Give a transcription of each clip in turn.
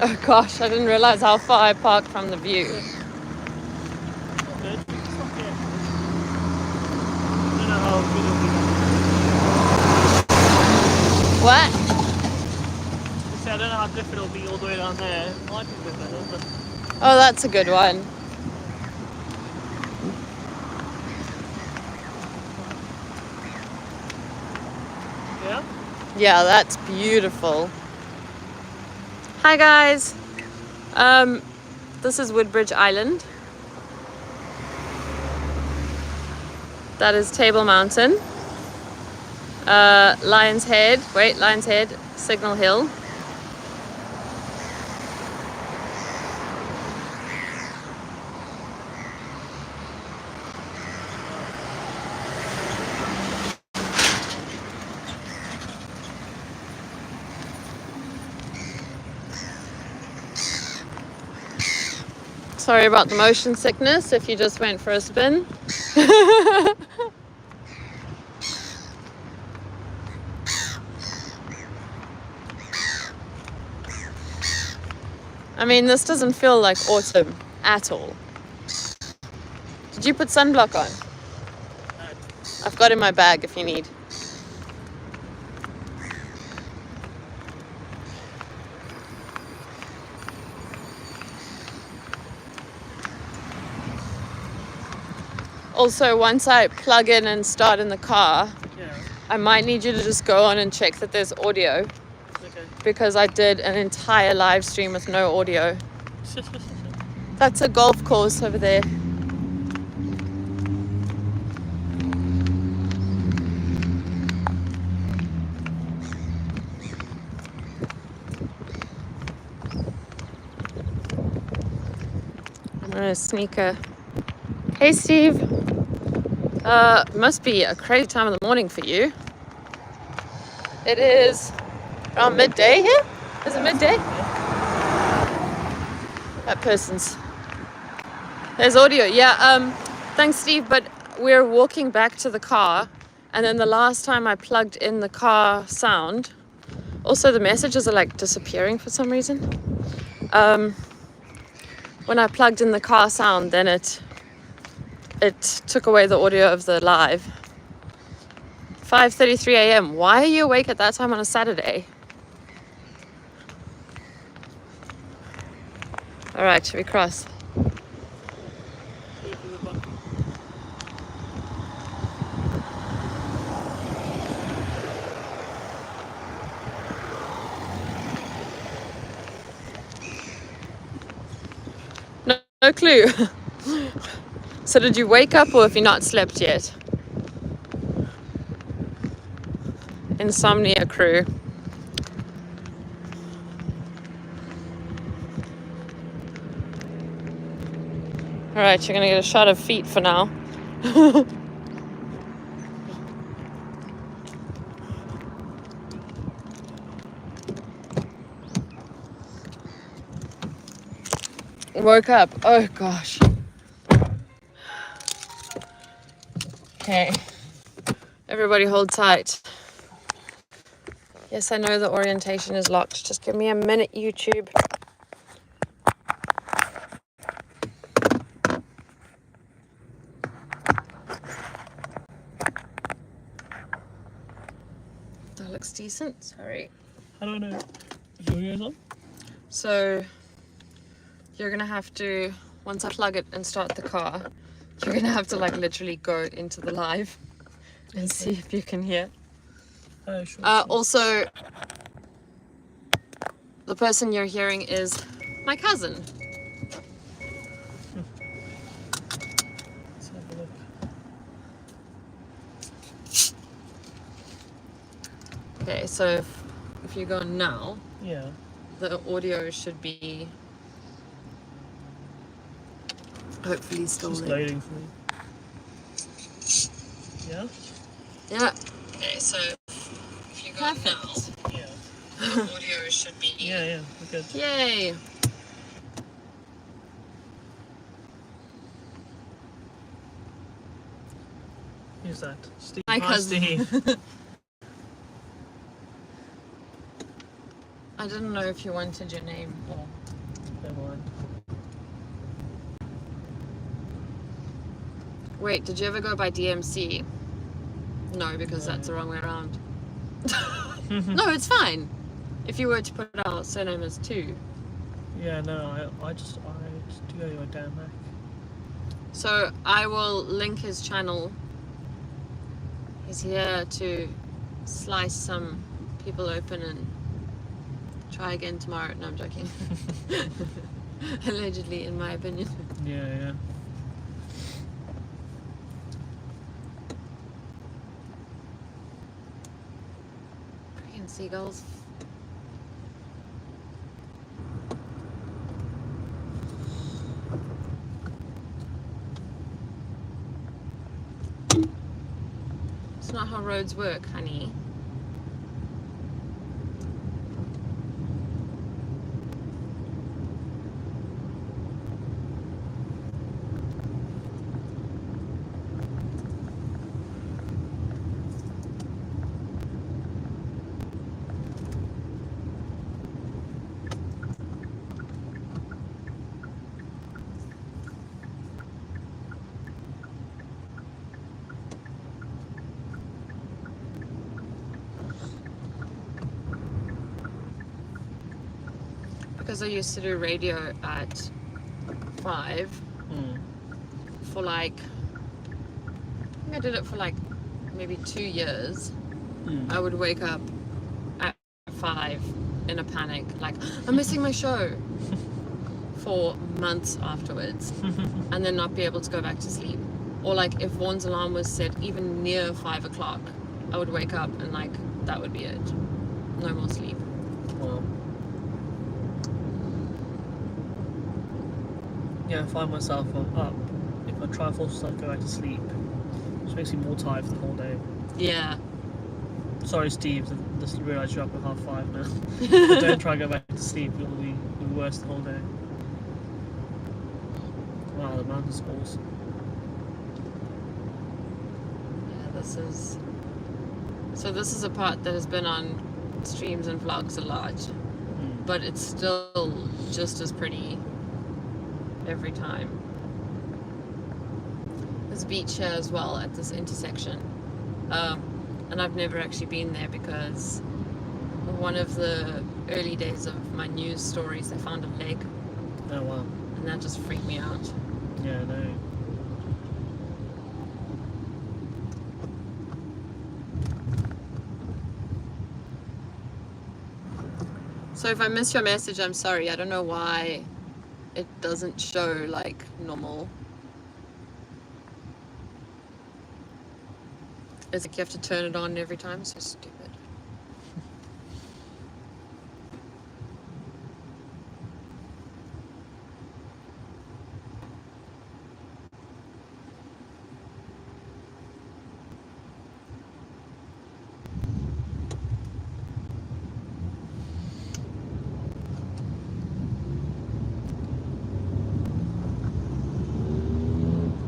Oh gosh, I didn't realize how far I parked from the view. Good. It's okay. I don't know how good it'll be. What? I don't know how different it'll be all the way down there. It might be a bit better, but Oh, that's a good one. yeah. Yeah, that's beautiful. Hi guys. This is Woodbridge Island. That is Table Mountain. Lion's Head, Signal Hill. Sorry about the motion sickness if you just went for a spin. I mean, this doesn't feel like autumn at all. Did you put sunblock on? I've got in my bag if you need. Also, once I plug in and start in the car, I might need you to just go on and check that there's audio. Okay. Because I did an entire live stream with no audio. That's a golf course over there. I'm gonna sneak a... Hey Steve! Must be a crazy time in the morning for you. It is around midday here? Is it midday? That person's... There's audio, yeah. Thanks Steve, but we're walking back to the car, and then the last time I plugged in the car sound, also the messages are like disappearing for some reason. When I plugged in the car sound, then it took away the audio of the live. 5:33 a.m. Why are you awake at that time on a Saturday? All right, should we cross? No clue. So did you wake up or have you not slept yet? Insomnia crew. All right, you're gonna get a shot of feet for now. Woke up. Oh gosh. Okay. Everybody hold tight. Yes, I know the orientation is locked. Just give me a minute, YouTube. That looks decent. Sorry. I don't know. Is your ears on? So you're gonna have to, once I plug it and start the car, you're gonna have to like literally go into the live and see if you can hear. Sure. Also, the person you're hearing is my cousin. Let's have a look. Okay, so if you go now, Yeah. the audio should be hopefully still Just there. loading for me. Yeah? Yeah. Okay, so if you go now, Yeah. the audio should be... Yeah, we're good. Yay! Who's that? Steve. My Hi, cousin. Steve. I didn't know if you wanted your name or... Never mind. Wait, did you ever go by DMC? No, because No. that's the wrong way around. No, it's fine. If you were to put our surname as 2. Yeah, no, I just do go your damn Mac. So I will link his channel. He's here to slice some people open and try again tomorrow. No, I'm joking. Allegedly, in my opinion. Yeah. Freaking seagulls. It's not how roads work, honey. Because I used to do radio at 5 for like, I think I did it for like maybe 2 years. I would wake up at 5 in a panic, like, I'm missing my show for months afterwards, and then not be able to go back to sleep. Or like if Vaughn's alarm was set even near 5 o'clock, I would wake up and like, that would be it. No more sleep. Well. Yeah, I find myself up. If I try and force myself to go back to sleep, it just makes me more tired for the whole day. Yeah. Sorry, Steve, I just realised you're up at 5:30 now. Don't try and go back to sleep, it'll be worse the whole day. Wow, the mountain spores. Yeah, this is... So this is a part that has been on streams and vlogs a lot. But it's still just as pretty every time. There's a beach here as well at this intersection. And I've never actually been there because one of the early days of my news stories, they found a leg. Oh wow. And that just freaked me out. Yeah, no. So if I miss your message, I'm sorry. I don't know why it doesn't show like normal. It's like you have to turn it on every time. So stupid.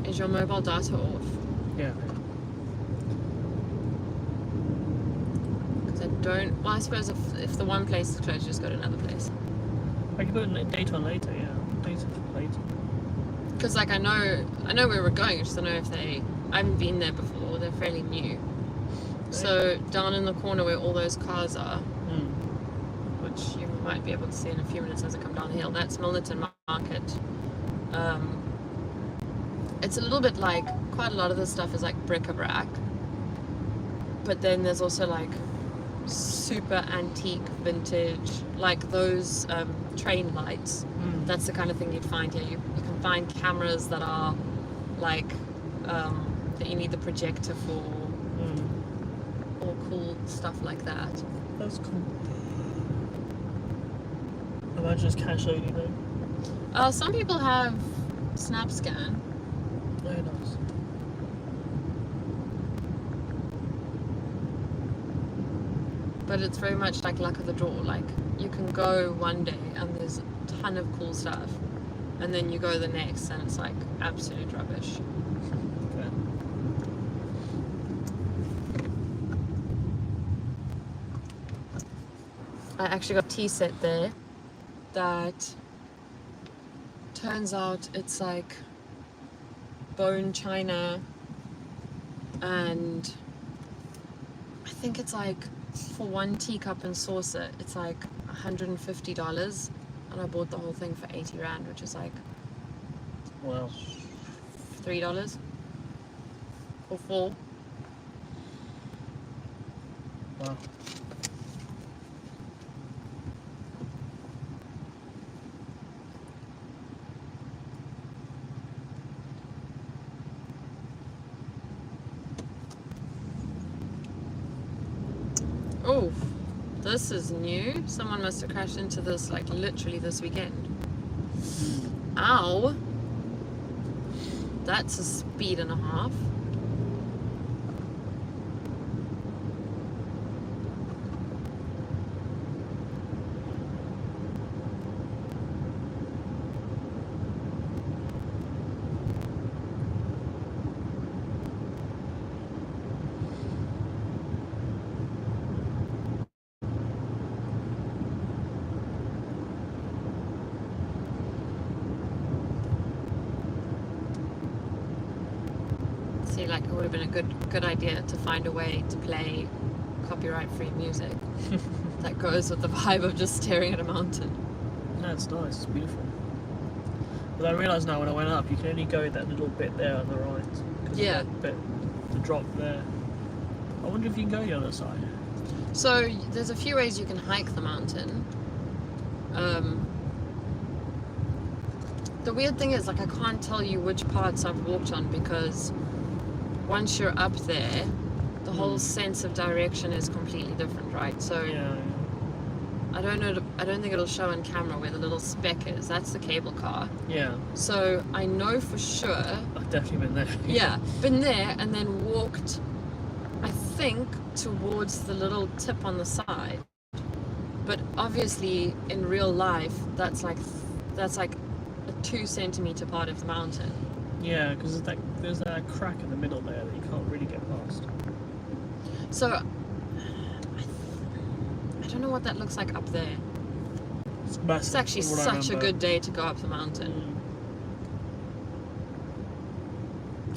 Is your mobile data off? Yeah. Because I don't... Well, I suppose if the one place is closed, just go to another place. I can put data on later, yeah. Data for later. Because like I know where we're going. I just don't know if they... I haven't been there before. They're fairly new. So down in the corner where all those cars are, which you might be able to see in a few minutes as I come down the hill, that's Milnerton Market. It's a little bit like, quite a lot of this stuff is like bric-a-brac, but then there's also like super antique vintage, like those train lights. That's the kind of thing you'd find here. You can find cameras that are like that you need the projector for, or cool stuff like that. That's cool. Imagine it's cash only though. Some people have SnapScan. Very nice. But it's very much like luck of the draw. Like you can go one day and there's a ton of cool stuff, and then you go the next and it's like absolute rubbish. Okay. I actually got a tea set there that turns out it's like bone china, and I think it's like for one teacup and saucer it's like $150, and I bought the whole thing for 80 rand, which is like Wow. $3 or 4. Wow. Oh, this is new. Someone must have crashed into this like literally this weekend. Ow. That's a speed and a half. See, like, it would have been a good idea to find a way to play copyright-free music that goes with the vibe of just staring at a mountain. No, it's nice. It's beautiful. But I realise now when I went up, you can only go that little bit there on the right. Yeah. That bit, the drop there. I wonder if you can go the other side. So there's a few ways you can hike the mountain. The weird thing is, like, I can't tell you which parts I've walked on because once you're up there, the whole sense of direction is completely different, right? So Yeah. I don't know. I don't think it'll show on camera where the little speck is. That's the cable car. Yeah. So I know for sure. I've definitely been there. Yeah, been there and then walked, I think, towards the little tip on the side. But obviously, in real life, that's like a 2 centimeter part of the mountain. Yeah, because there's that crack in the middle there that you can't really get past. So I don't know what that looks like up there. It's massive. It's actually from what I such a remember. good day to go up the mountain.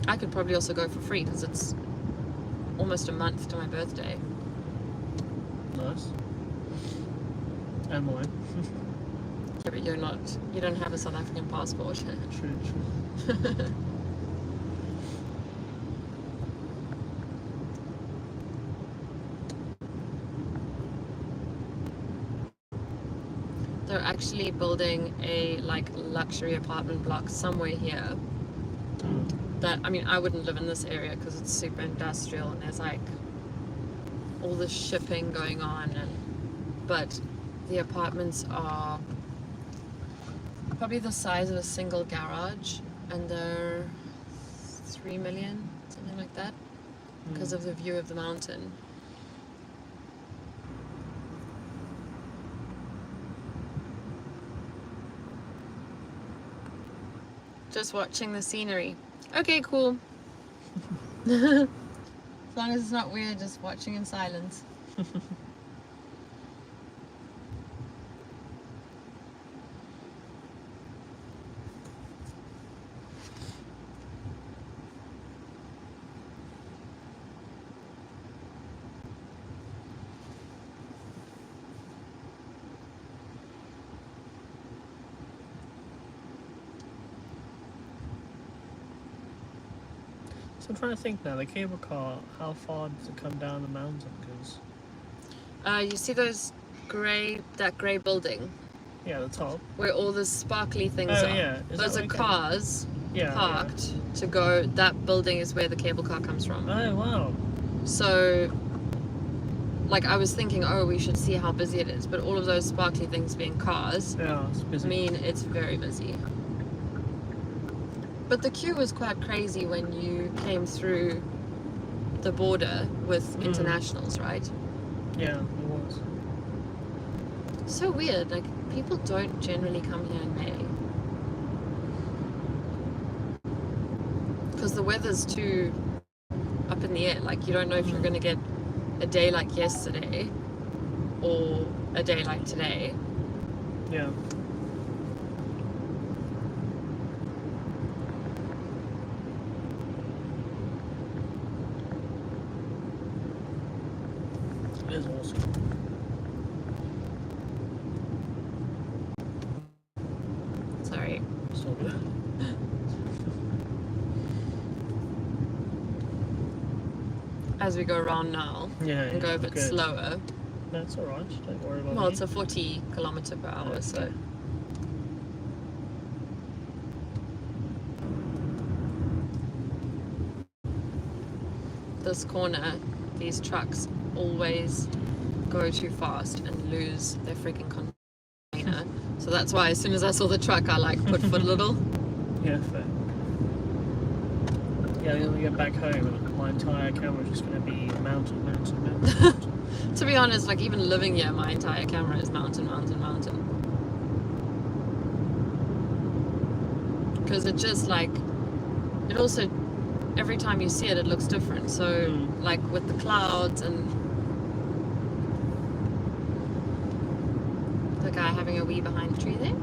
I could probably also go for free because it's almost a month to my birthday. Nice. And mine. Yeah, but you don't have a South African passport. True. They're actually building a like luxury apartment block somewhere here. That, I mean, I wouldn't live in this area because it's super industrial and there's like all this shipping going on, but the apartments are probably the size of a single garage, and they're 3 million, something like that, because of the view of the mountain. Just watching the scenery. Okay, cool. As long as it's not weird, just watching in silence. So I'm trying to think now, the cable car, how far does it come down the mountain? Because You see that grey building yeah, the top. where all the sparkly things Oh, are? yeah. Is Those that are okay? cars Yeah. parked to go. That building is where the cable car comes from. Yeah. Oh wow. So, like, I was thinking, oh, we should see how busy it is, but all of those sparkly things being cars Yeah, it's busy. mean it's very busy. But the queue was quite crazy when you came through the border with internationals, right? Yeah, it was. So weird. Like, people don't generally come here in May because the weather's too up in the air. Like, you don't know if you're going to get a day like yesterday or a day like today. Yeah. It is awesome. Sorry. So good. As we go around now Yeah. and go a bit good. slower. That's alright. Don't worry about Well, me. it's a 40 kilometer per hour, Okay. so. This corner, these trucks always go too fast and lose their freaking container. So that's why as soon as I saw the truck, I like put foot a little. Yeah, fair. Yeah, when we get back home, my entire camera is just going to be mountain. To be honest, like even living here, my entire camera is mountain. Because it just like, it also, every time you see it, it looks different. So like with the clouds and the guy having a wee behind the tree there.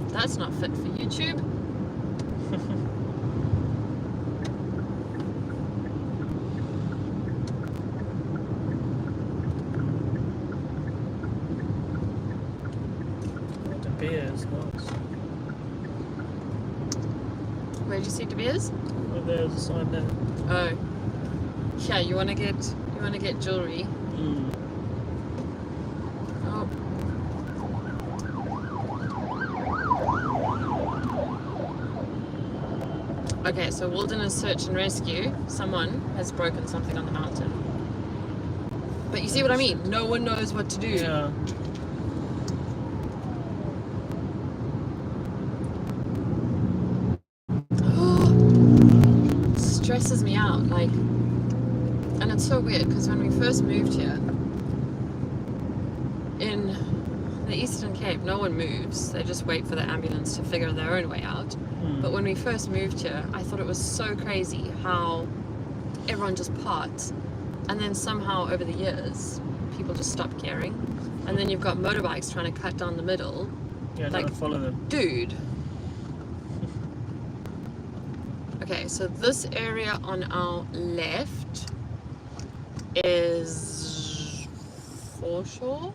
That's not fit for YouTube. The beer is nice. Where'd you see De Beers? Oh, there's a sign there. Oh, yeah. You wanna get jewelry? Oh. Okay, so Wilderness Search and Rescue. Someone has broken something on the mountain. But you see what I mean? No one knows what to do. Yeah. Stresses me out, like, and it's so weird because when we first moved here in the Eastern Cape, no one moves. They just wait for the ambulance to figure their own way out. But when we first moved here, I thought it was so crazy how everyone just parts, and then somehow over the years people just stop caring, and then you've got motorbikes trying to cut down the middle. Yeah, Like, don't follow them. Dude. Okay, so this area on our left is foreshore,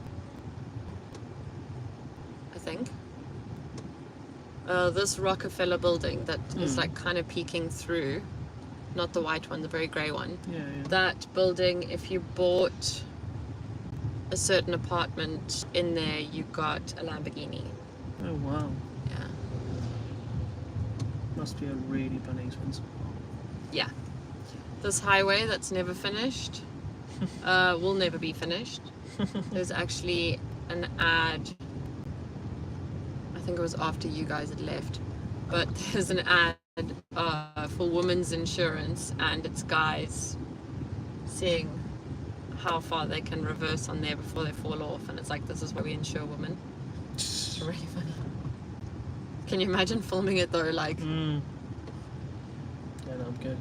I think. This Rockefeller building that is like kind of peeking through, not the white one, the very grey one. Yeah. That building, if you bought a certain apartment in there, you got a Lamborghini. Oh, wow. Yeah. Must be a really bloody expensive car. Yeah. This highway that's never finished will never be finished. There's actually an ad, I think it was after you guys had left, but there's an ad for women's insurance, and it's guys seeing how far they can reverse on there before they fall off, and it's like, this is why we insure women. It's really funny. Can you imagine filming it though? Like, Yeah, no, I'm good.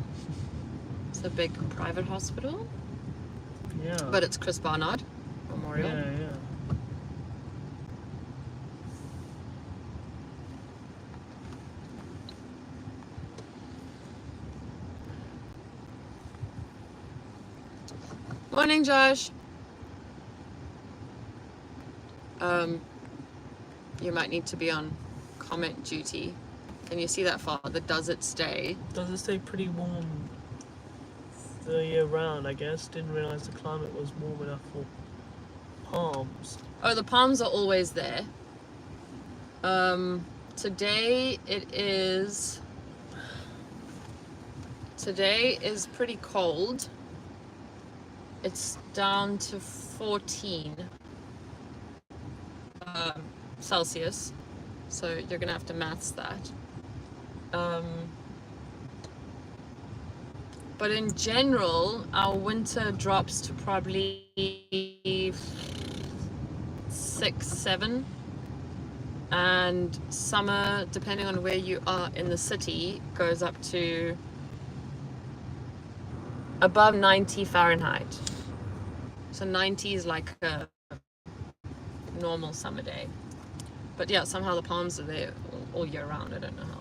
it's a big private hospital, Yeah. but it's Chris Barnard Memorial. Yeah. Morning, Josh. You might need to be on comment duty. Can you see that far? Does it stay? Does it stay pretty warm the year round, I guess? Didn't realise the climate was warm enough for palms. Oh, the palms are always there. Today is pretty cold. It's down to 14 Celsius, so you're gonna have to maths that. But in general, our winter drops to probably 6, 7, and summer, depending on where you are in the city, goes up to above 90 Fahrenheit. So 90 is like a normal summer day. But yeah, somehow the palms are there all year round. I don't know how.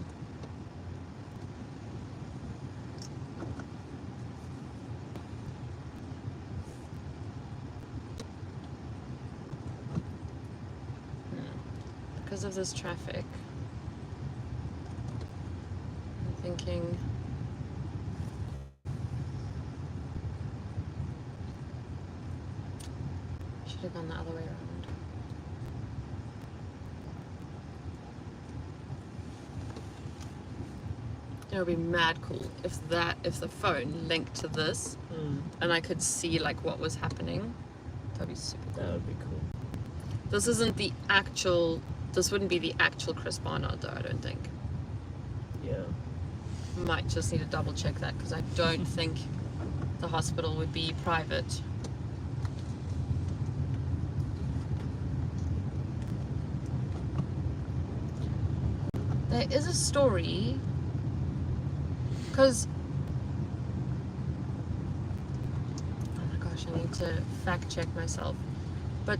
Because of this traffic, I'm thinking I should have gone the other way around. It would be mad cool if the phone linked to this and I could see like what was happening. That'd be super cool. That would be cool. This isn't the actual. This wouldn't be the actual Chris Barnard though, I don't think. Yeah. Might just need to double check that because I don't think the hospital would be private. There is a story because oh my gosh, I need to fact check myself. But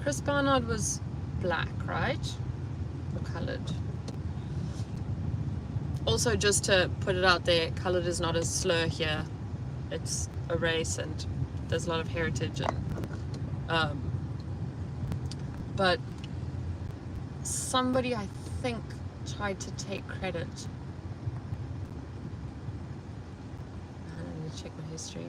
Chris Barnard was black, right? Or coloured? Also, just to put it out there, coloured is not a slur here. It's a race, and there's a lot of heritage. And but somebody, I think, tried to take credit. I need to check my history.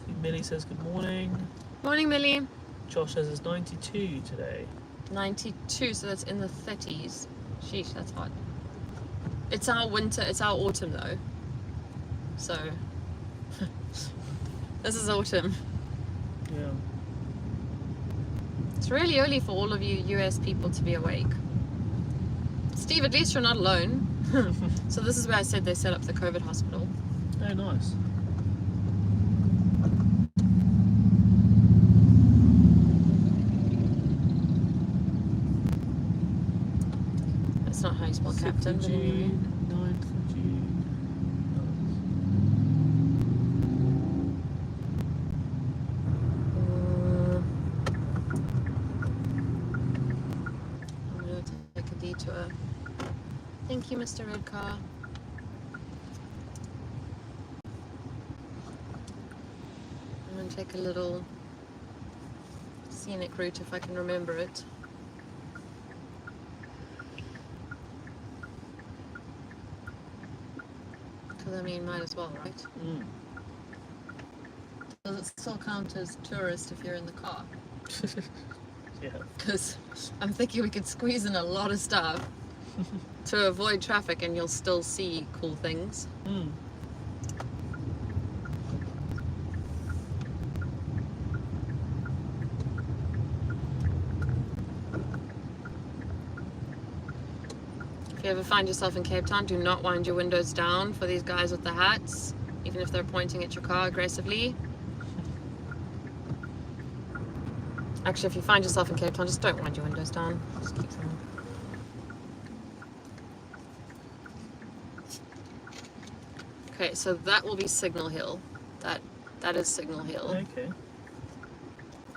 I think Millie says good morning. Morning, Millie. Josh says it's 92 today. 92, so that's in the 30s. Sheesh, that's hot. It's our winter, it's our autumn though. So, this is autumn. Yeah. It's really early for all of you US people to be awake. Steve, at least you're not alone. So this is where I said they set up the COVID hospital. Oh, nice. That's not how you spell captain, but anyway. 9th of June. I'm going to take a detour. Thank you, Mr. Red Car. I'm going to take a little scenic route if I can remember it. Because I mean, might as well, right? Does it still count as tourist if you're in the car? Yeah. Because I'm thinking we could squeeze in a lot of stuff to avoid traffic and you'll still see cool things. If you ever find yourself in Cape Town, do not wind your windows down for these guys with the hats, even if they're pointing at your car aggressively. Actually, if you find yourself in Cape Town, just don't wind your windows down. Just keep them on. Okay, so that will be Signal Hill. That is Signal Hill. Okay.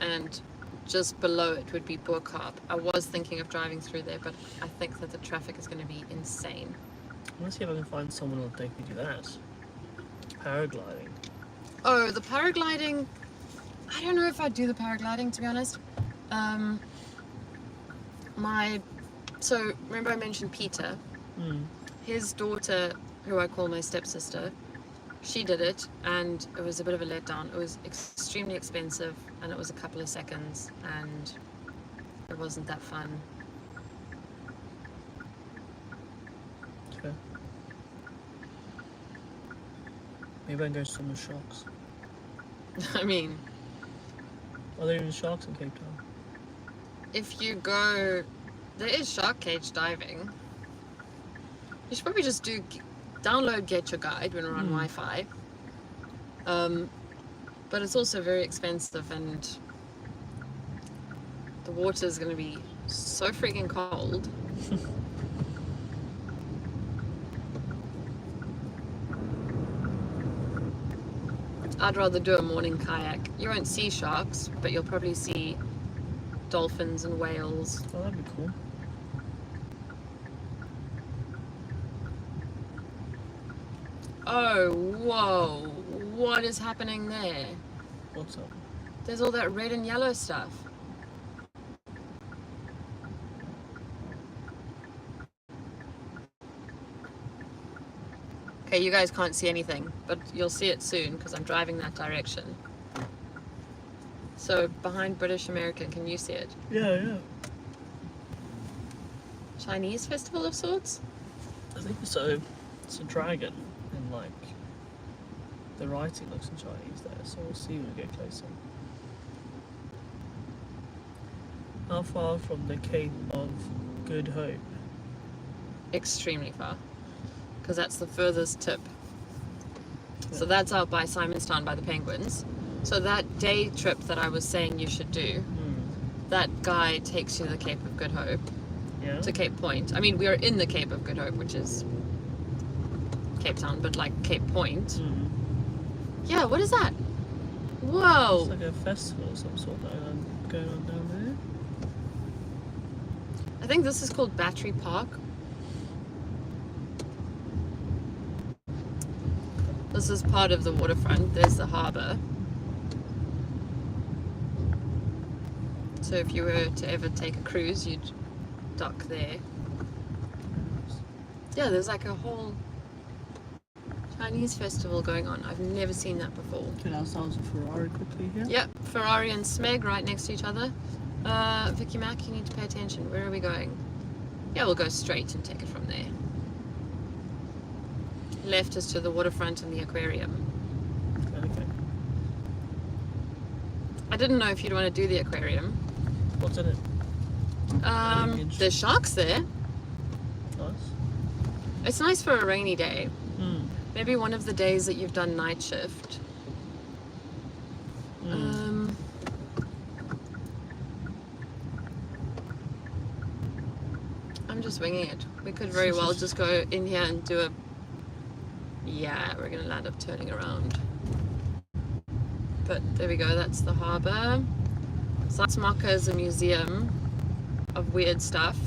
And just below it would be Burkarp. I was thinking of driving through there, but I think that the traffic is going to be insane. I want to see if I can find someone who'll take me to that. Paragliding. Oh, the paragliding. I don't know if I'd do the paragliding, to be honest. So remember I mentioned Peter? His daughter, who I call my stepsister, she did it, and it was a bit of a letdown. It was extremely expensive, and it was a couple of seconds, and it wasn't that fun. Okay. Maybe I can go to some sharks. I mean, Are there even sharks in Cape Town? if you go, there is shark cage diving. You should probably just download Get Your Guide when we're on Wi-Fi. But it's also very expensive, and the water is going to be so freaking cold. I'd rather do a morning kayak. You won't see sharks, but you'll probably see dolphins and whales. Oh, that'd be cool. Oh, whoa. What is happening there? What's up? There's all that red and yellow stuff. Okay, you guys can't see anything, but you'll see it soon because I'm driving that direction. So behind British American, can you see it? Yeah. Chinese festival of sorts? I think so. It's a dragon, and like the writing looks in Chinese there, so we'll see when we get closer. How far from the Cape of Good Hope? Extremely far, because that's the furthest tip. So that's out by Simonstown by the penguins. So that day trip that I was saying you should do, that guy takes you to the Cape of Good Hope, to Cape Point. I mean, we are in the Cape of Good Hope, which is Cape Town, but like Cape Point. Yeah, what is that? Whoa! It's like a festival of some sort going on down there. I think this is called Battery Park. This is part of the waterfront. There's the harbour. So if you were to ever take a cruise, you'd dock there. Yeah, there's like a whole Chinese festival going on. I've never seen that before. Get ourselves a Ferrari quickly here. Yep, Ferrari and Smeg right next to each other. Vicky Mac, you need to pay attention. Where are we going? Yeah, we'll go straight and take it from there. Left is to the waterfront and the aquarium. Okay. I didn't know if you'd want to do the aquarium. What's in it? There's sharks there. Nice. It's nice for a rainy day. Maybe one of the days that you've done night shift. I'm just winging it. We could very well just go in here and do a... Yeah, we're going to land up turning around. But there we go, that's the harbour. Salzmarke is a museum of weird stuff.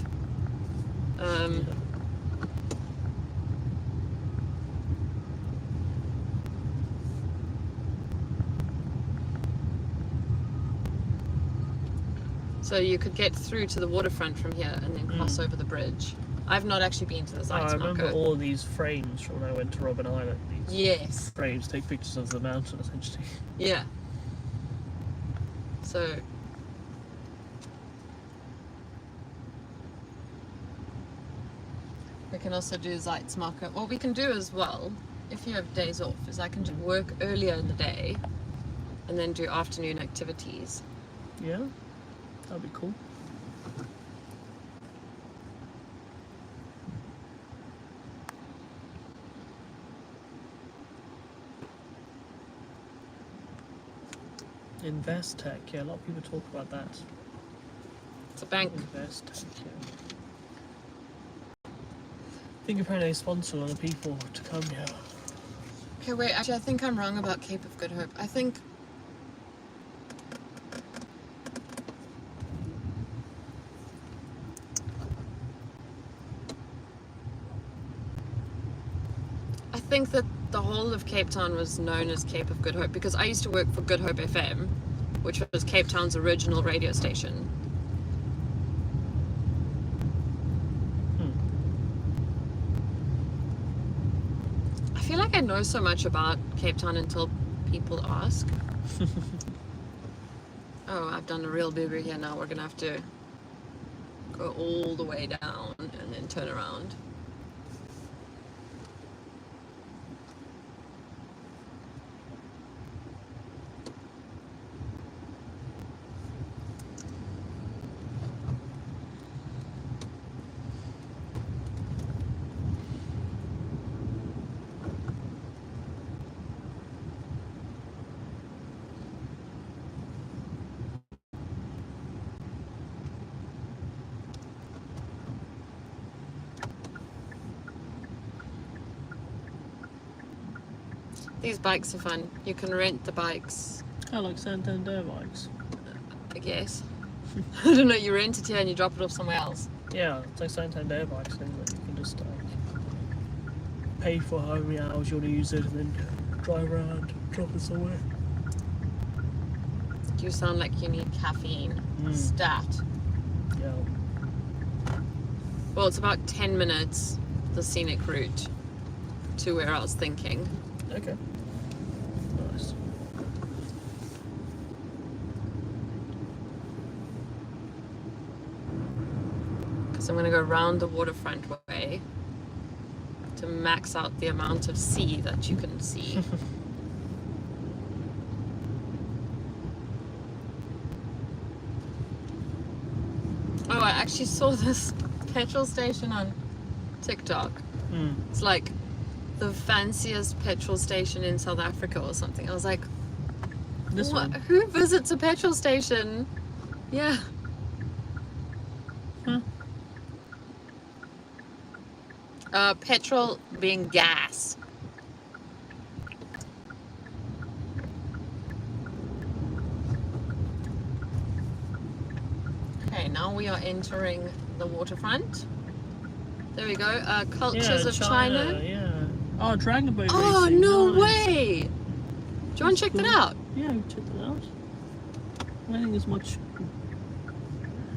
So you could get through to the waterfront from here and then cross over the bridge. I've not actually been to the Salzmarke. I remember all these frames from when I went to Robben Island. These Yes. frames take pictures of the mountain, essentially. Yeah. So... we can also do Salzmarke. What we can do as well, if you have days off, is I can just work earlier in the day and then do afternoon activities. Yeah, that'd be cool. Investec, yeah, a lot of people talk about that. It's a bank. Investec, yeah. I think apparently they sponsor a lot of people to come here. Okay, wait, actually I think I'm wrong about Cape of Good Hope. I think... that the whole of Cape Town was known as Cape of Good Hope because I used to work for Good Hope FM, which was Cape Town's original radio station. I feel like I know so much about Cape Town until people ask. Oh, I've done a real booger here now. We're gonna have to go all the way down and then turn around. These bikes are fun. You can rent the bikes, I like Santander bikes. I guess. I don't know, you rent it here and you drop it off somewhere else. Yeah, it's like Santander bikes, and you can just pay for how many hours you want to use it, and then drive around, drop it somewhere. You sound like you need caffeine. Mm. Stat. Yeah. Well, it's about 10 minutes, the scenic route, to where I was thinking. Okay. Nice. Because I'm going to go round the waterfront way to max out the amount of sea that you can see. Oh, I actually saw this petrol station on TikTok. Mm. It's like the fanciest petrol station in South Africa or something. I was like, This what? one. Who visits a petrol station? Yeah. Huh. Petrol being gas. Okay, now we are entering the waterfront. There we go. Cultures of China. Yeah. Oh, Dragon Boat Oh, racing. no Nice. way! Do you want to check that out? Yeah, check that out. I don't think there's much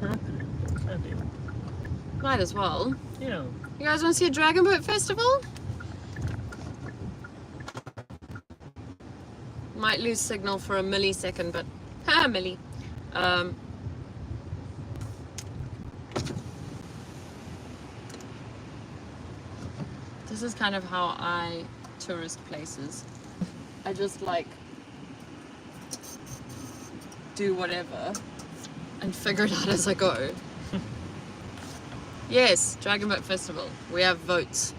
happening. Can do. Might as well. Yeah. You guys want to see a Dragon Boat Festival? Might lose signal for a millisecond, but milli. This is kind of how I tourist places. I just like do whatever and figure it out as I go. Yes, Dragon Boat Festival. We have votes.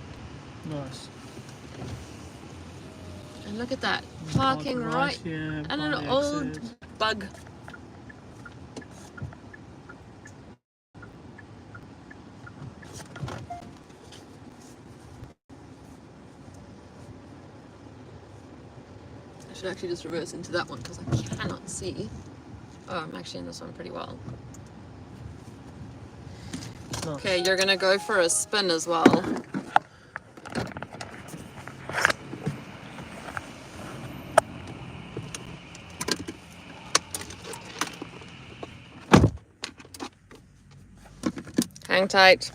Nice. And look at that. Parking right here, and an by old exit. bug. I should actually just reverse into that one because I cannot see. Oh, I'm actually in this one pretty well. Nice. Okay, you're gonna go for a spin as well. Hang tight.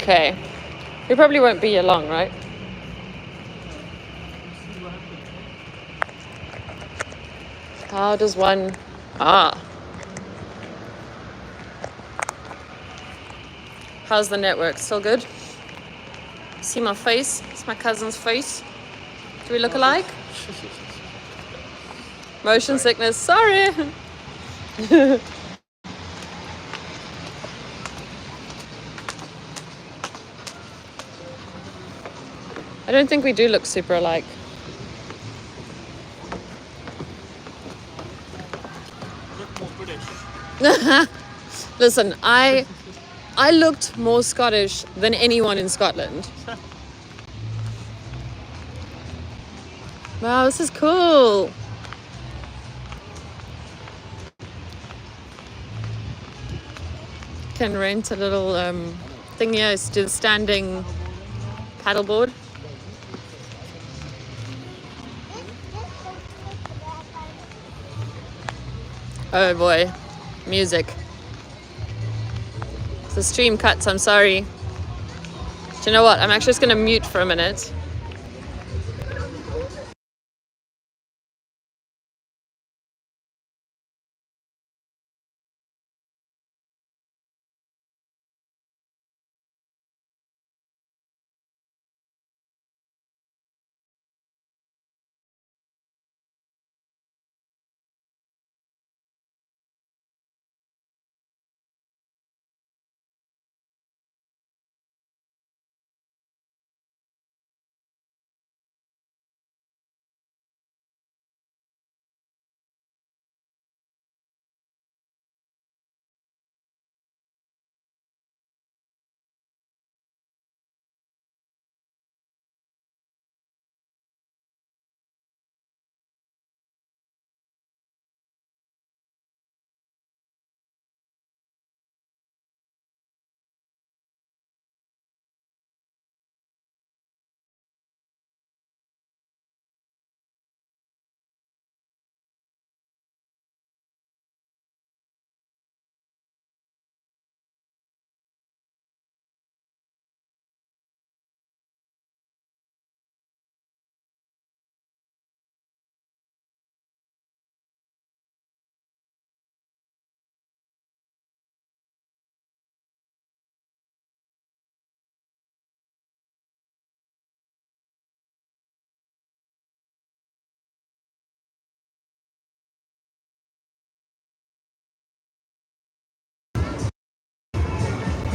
Okay. We probably won't be here long, right? How does one... Ah. How's the network? Still good? See my face? It's my cousin's face. Do we look alike? Motion sickness. Sorry. I don't think we do look super alike. Look more British. Listen, I looked more Scottish than anyone in Scotland. Wow, this is cool. Can rent a little thing here, still standing paddleboard. Oh boy, music. The stream cuts, I'm sorry. Do you know what? I'm actually just gonna mute for a minute.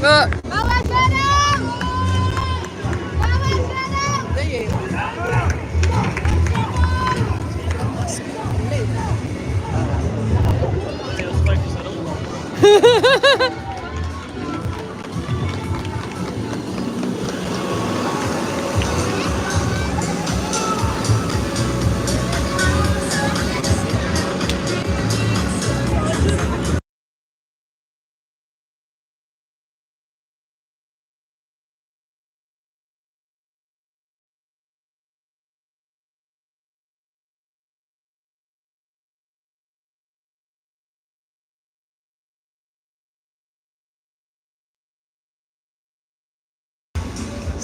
Oh, It was focused at all.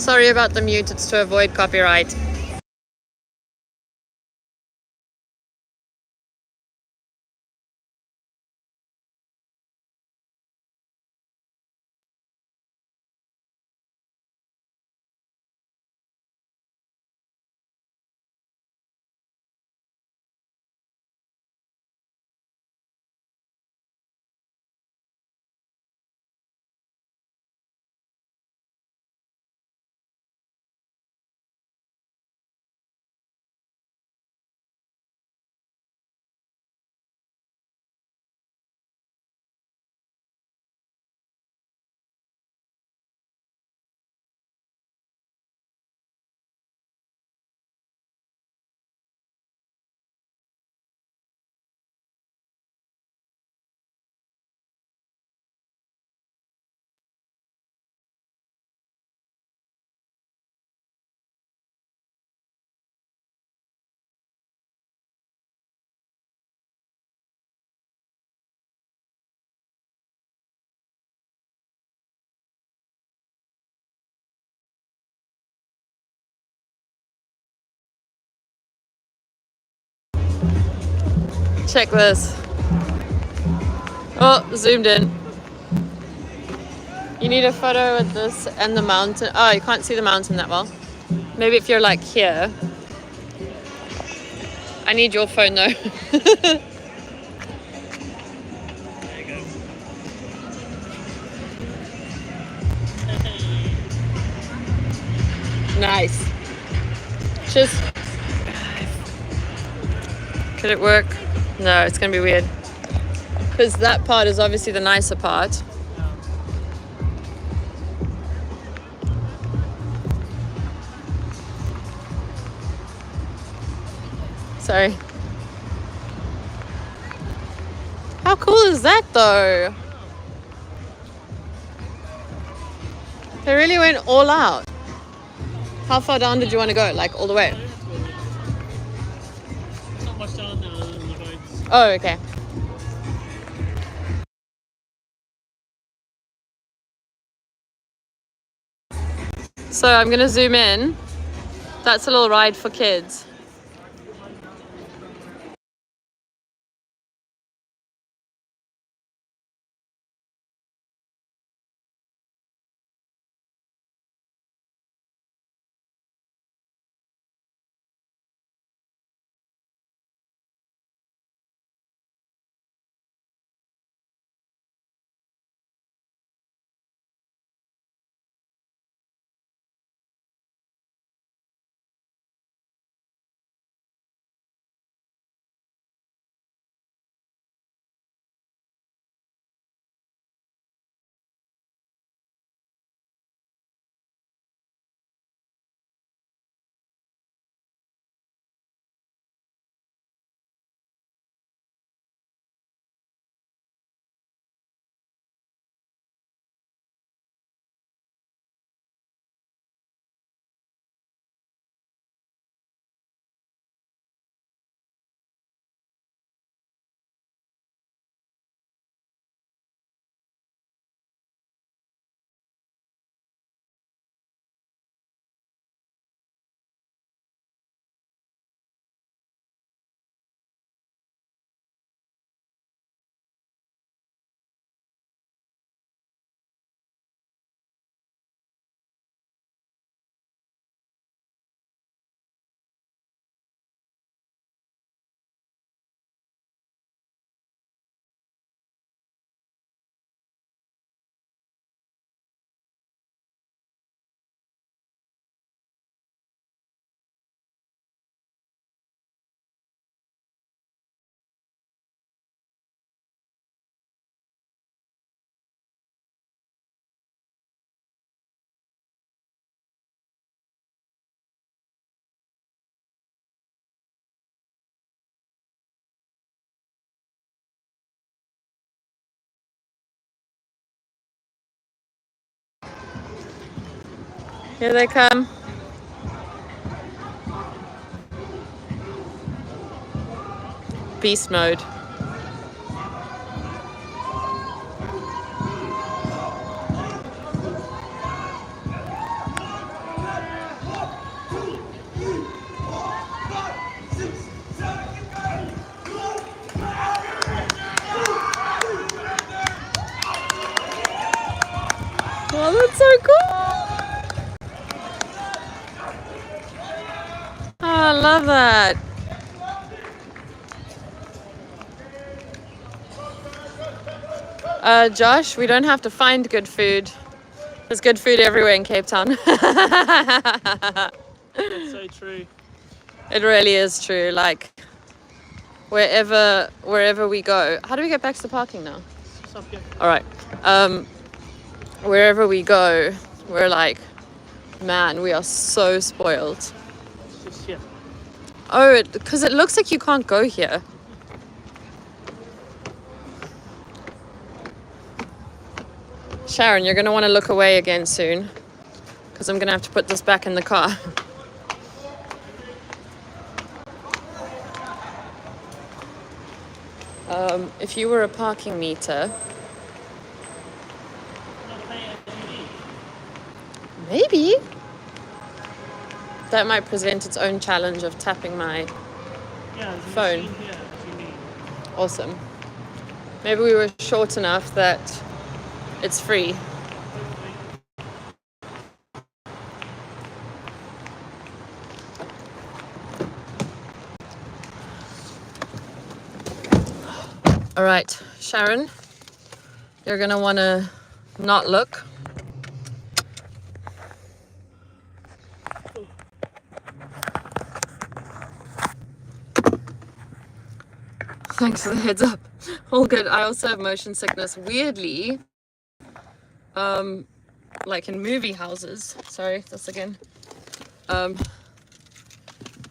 sorry about the mute. It's to avoid copyright. Check this. Oh, zoomed in. You need a photo with this and the mountain. Oh, you can't see the mountain that well. Maybe if you're like here. I need your phone though. There you go. Nice. Just. Could it work? No, it's gonna be weird. Because that part is obviously the nicer part. Sorry. How cool is that though? They really went all out. How far down did you want to go? Like all the way? Not much down now on the boats. Oh, okay. So I'm gonna zoom in. That's a little ride for kids. Here they come. Beast mode. Oh, that's so cool. Oh, I love that. Josh, we don't have to find good food. There's good food everywhere in Cape Town. That's so true. It really is true. Like, wherever we go. How do we get back to the parking now? It's up here. All right. Wherever we go, we're like, man, we are so spoiled. It's just here. Oh, because it looks like you can't go here. Sharon, you're going to want to look away again soon, because I'm going to have to put this back in the car. If you were a parking meter, maybe that might present its own challenge of tapping my phone. Here, as you need. Awesome. Maybe we were short enough that it's free. All right, Sharon, you're gonna want to not look. Thanks for the heads up. All good. I also have motion sickness. Weirdly, like in movie houses. Sorry, this again.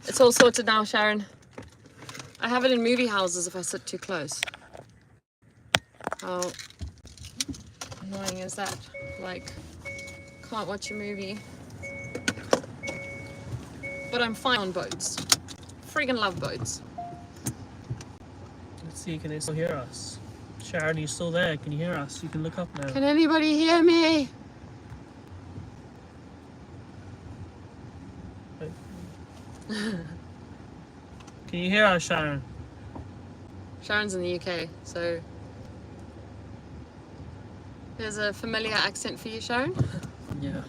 It's all sorted now, Sharon. I have it in movie houses if I sit too close. How annoying is that? Like, can't watch a movie. But I'm fine on boats. Freaking love boats. Let's see, can they still hear us? Sharon, are you still there? Can you hear us? You can look up now. Can anybody hear me? Can you hear us, Sharon? Sharon's in the UK, so there's a familiar accent for you, Sharon. Yeah.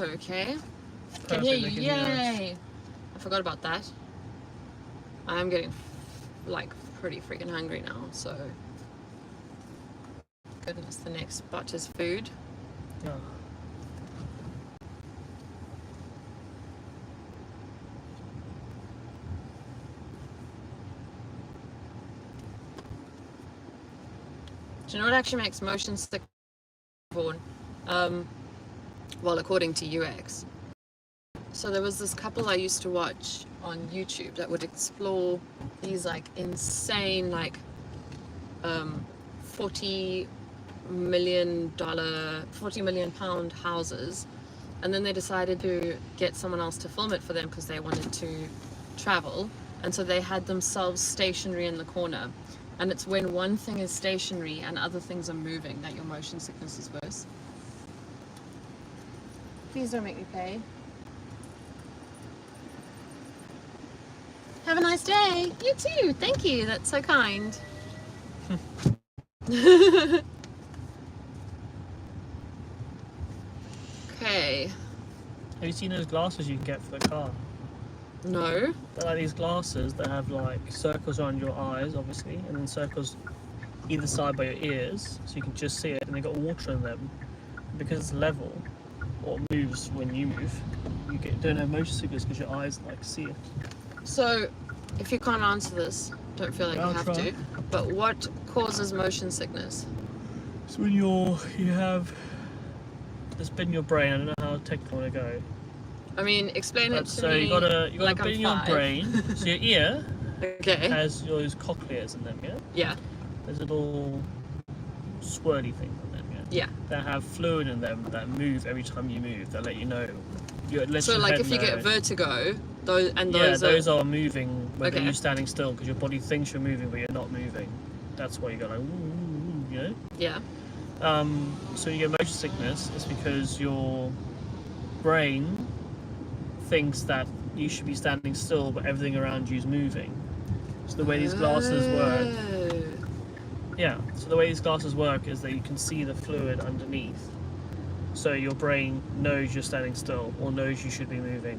Okay. Perfect, Can hear they you. can hear us. Yay! I forgot about that. I'm getting like pretty freaking hungry now, so goodness, the next spot is food. Yeah. Do you know what actually makes motion sick? Well, according to UX. So there was this couple I used to watch on YouTube that would explore these like insane, like $40 million houses, and then they decided to get someone else to film it for them because they wanted to travel, and so they had themselves stationary in the corner. And it's when one thing is stationary and other things are moving that your motion sickness is worse. Please don't make me pay. Have a nice day. You too. Thank you. That's so kind. Okay. Have you seen those glasses you can get for the car? No. They're like these glasses that have like circles around your eyes, obviously, and then circles either side by your ears, so you can just see it, and they got water in them. Because it's level, or it moves when you move, don't have motion sickness because your eyes like see it. So, if you can't answer this, don't feel like I'll you have try. to. But what causes motion sickness? So when you have this bit in your brain, I don't know how technical to go. I mean, explain it to So me. you got a like bit I'm in your 5. brain. So your ear Okay. has those cochlears in them, yeah? Yeah. There's little swirly things on them, Yeah. that have fluid in them that move every time you move, that let you know. So like if you get vertigo, those are moving whether Okay. you're standing still, because your body thinks you're moving but you're not moving. That's why you go like, ooh, you know? Yeah. So you get motion sickness. It's because your brain thinks that you should be standing still, but everything around you is moving. So the way these glasses work, so the way these glasses work is that you can see the fluid underneath. So your brain knows you're standing still, or knows you should be moving.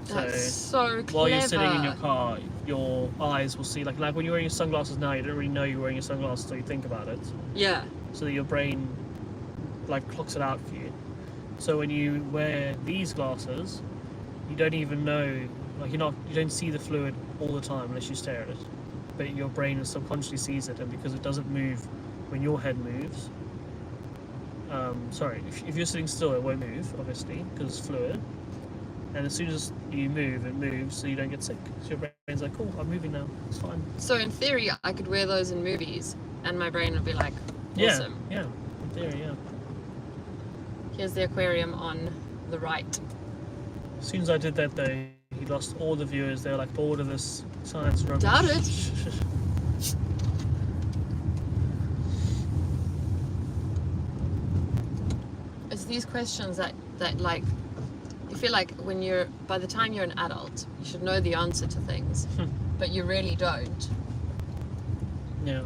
That's so clever. While you're sitting in your car, your eyes will see, like when you're wearing your sunglasses now, you don't really know you're wearing your sunglasses until you think about it. Yeah. So that your brain like clocks it out for you. So when you wear these glasses, you don't even know, like you don't see the fluid all the time unless you stare at it. But your brain subconsciously sees it, and because it doesn't move when your head moves. If you're sitting still, it won't move, obviously, because it's fluid. And as soon as you move, it moves, so you don't get sick. So your brain's like, cool, I'm moving now, it's fine. So in theory, I could wear those in movies, and my brain would be like, awesome. Yeah, in theory, yeah. Here's the aquarium on the right. As soon as I did that, though, he lost all the viewers. They were like bored of this science rubbish. Doubt it. It's these questions that like, you feel like by the time you're an adult, you should know the answer to things, but you really don't. Yeah.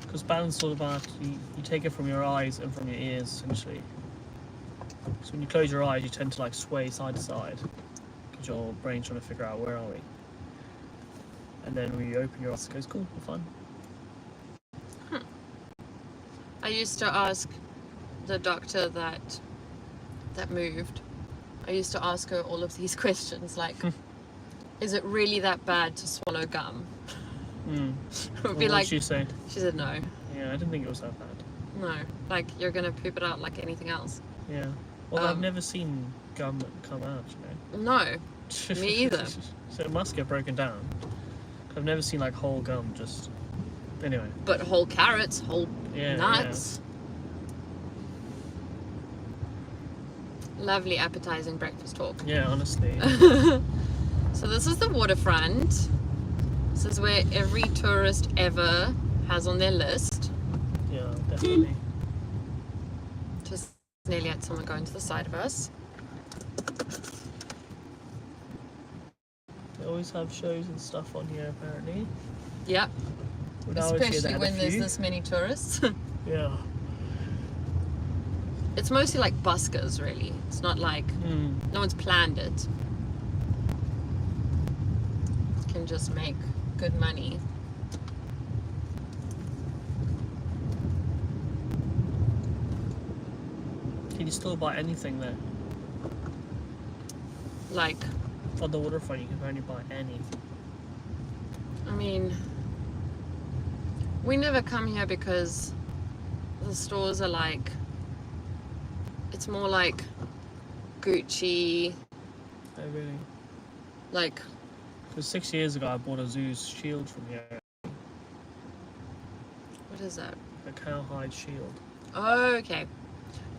Because balance is all about, you take it from your eyes and from your ears, essentially. So when you close your eyes, you tend to like sway side to side, because your brain's trying to figure out where are we. And then when you open your eyes, it goes, cool, we're fine. I used to ask the doctor that moved, I used to ask her all of these questions, like, is it really that bad to swallow gum? What did she say? She said no. Yeah, I didn't think it was that bad. No, like you're gonna poop it out like anything else. Yeah. Well, I've never seen gum come out, you know. No, me either. So it must get broken down. I've never seen like whole gum just. Anyway. But whole carrots, whole nuts. Yeah. Lovely appetizing breakfast talk. Yeah, honestly. So this is the waterfront. This is where every tourist ever has on their list. Yeah, definitely. Just nearly had someone go into the side of us. They always have shows and stuff on here, apparently. Yep. Especially when there's this many tourists. Yeah. It's mostly like buskers, really. It's not like no one's planned it. Can just make good money. Can you still buy anything there? Like on the waterfront, you can only buy anything. I mean, we never come here because the stores are like, it's more like Gucci. Oh, really? Like, because 6 years ago I bought a Zeus shield from here. What is that? A cowhide shield. Oh, okay.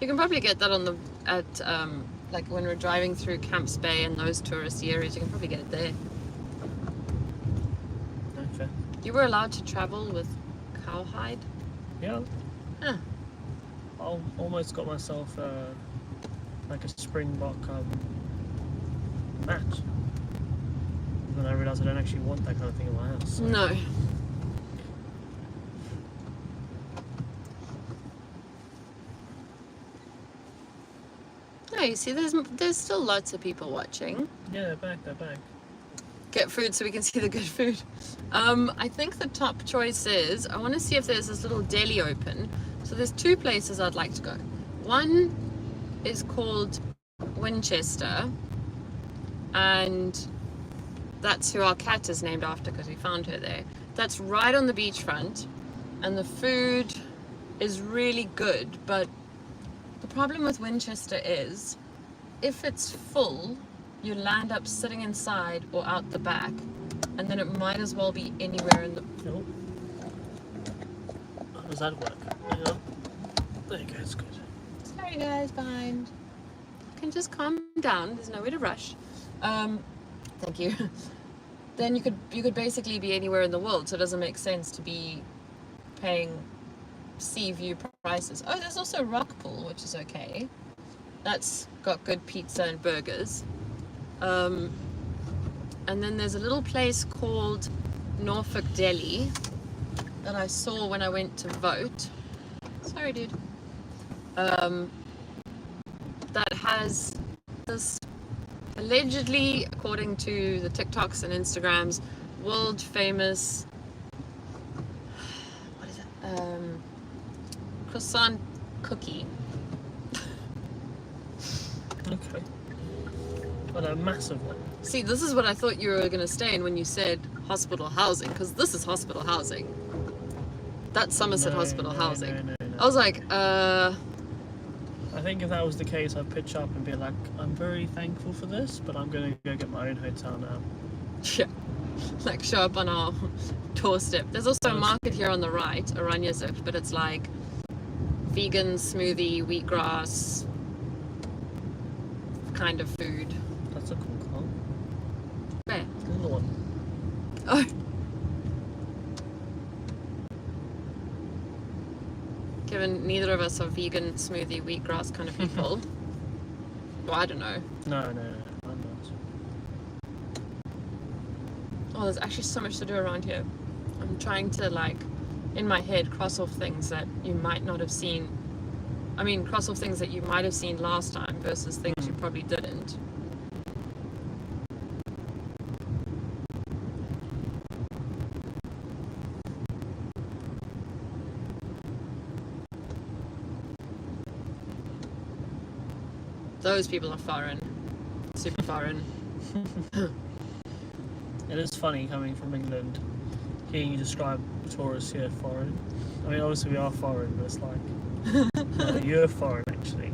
You can probably get that on like when we're driving through Camps Bay and those touristy areas, you can probably get it there. Okay. You were allowed to travel with cowhide? Yeah. Huh. I almost got myself like a Springbok mat. And then I realised I don't actually want that kind of thing in my house. So. No. No, you see, there's still lots of people watching. Yeah, they're back. Get food so we can see the good food. I think the top choice is, I want to see if there's this little deli open. So there's two places I'd like to go. One is called Winchester, and that's who our cat is named after because we found her there. That's right on the beachfront, and the food is really good, but the problem with Winchester is if it's full, you land up sitting inside or out the back, And then it might as well be anywhere in the... Oh. How does that work? Hang on. There you go, it's good. Sorry guys, behind. You can just calm down. There's nowhere to rush. Thank you. Then you could basically be anywhere in the world, so it doesn't make sense to be paying sea view prices. Oh, there's also Rockpool, which is okay. That's got good pizza and burgers. And then there's a little place called Norfolk Deli that I saw when I went to vote. Sorry, dude. That has this, allegedly, according to the TikToks and Instagrams, world famous, what is it? Croissant cookie. Okay. But a massive one. See, this is what I thought you were going to stay in when you said hospital housing, because this is hospital housing. That's Somerset Hospital housing. No. I was like, I think if that was the case, I'd pitch up and be like, I'm very thankful for this, but I'm going to go get my own hotel now. yeah. Like, show up on our doorstep. There's also a market here on the right, Oranje, but it's like vegan, smoothie, wheatgrass kind of food. That's a cool car. Where? The little one. Oh. Given neither of us are vegan, smoothie, wheatgrass kind of people. Well, I don't know. No, I'm not. Oh, there's actually so much to do around here. I'm trying to, like, in my head, cross off things that you might not have seen. I mean, cross off things that you might have seen last time versus things you probably didn't. Those people are foreign. Super foreign. It is funny coming from England, hearing you describe tourists here foreign. I mean, obviously we are foreign, but it's like, no, you're foreign actually.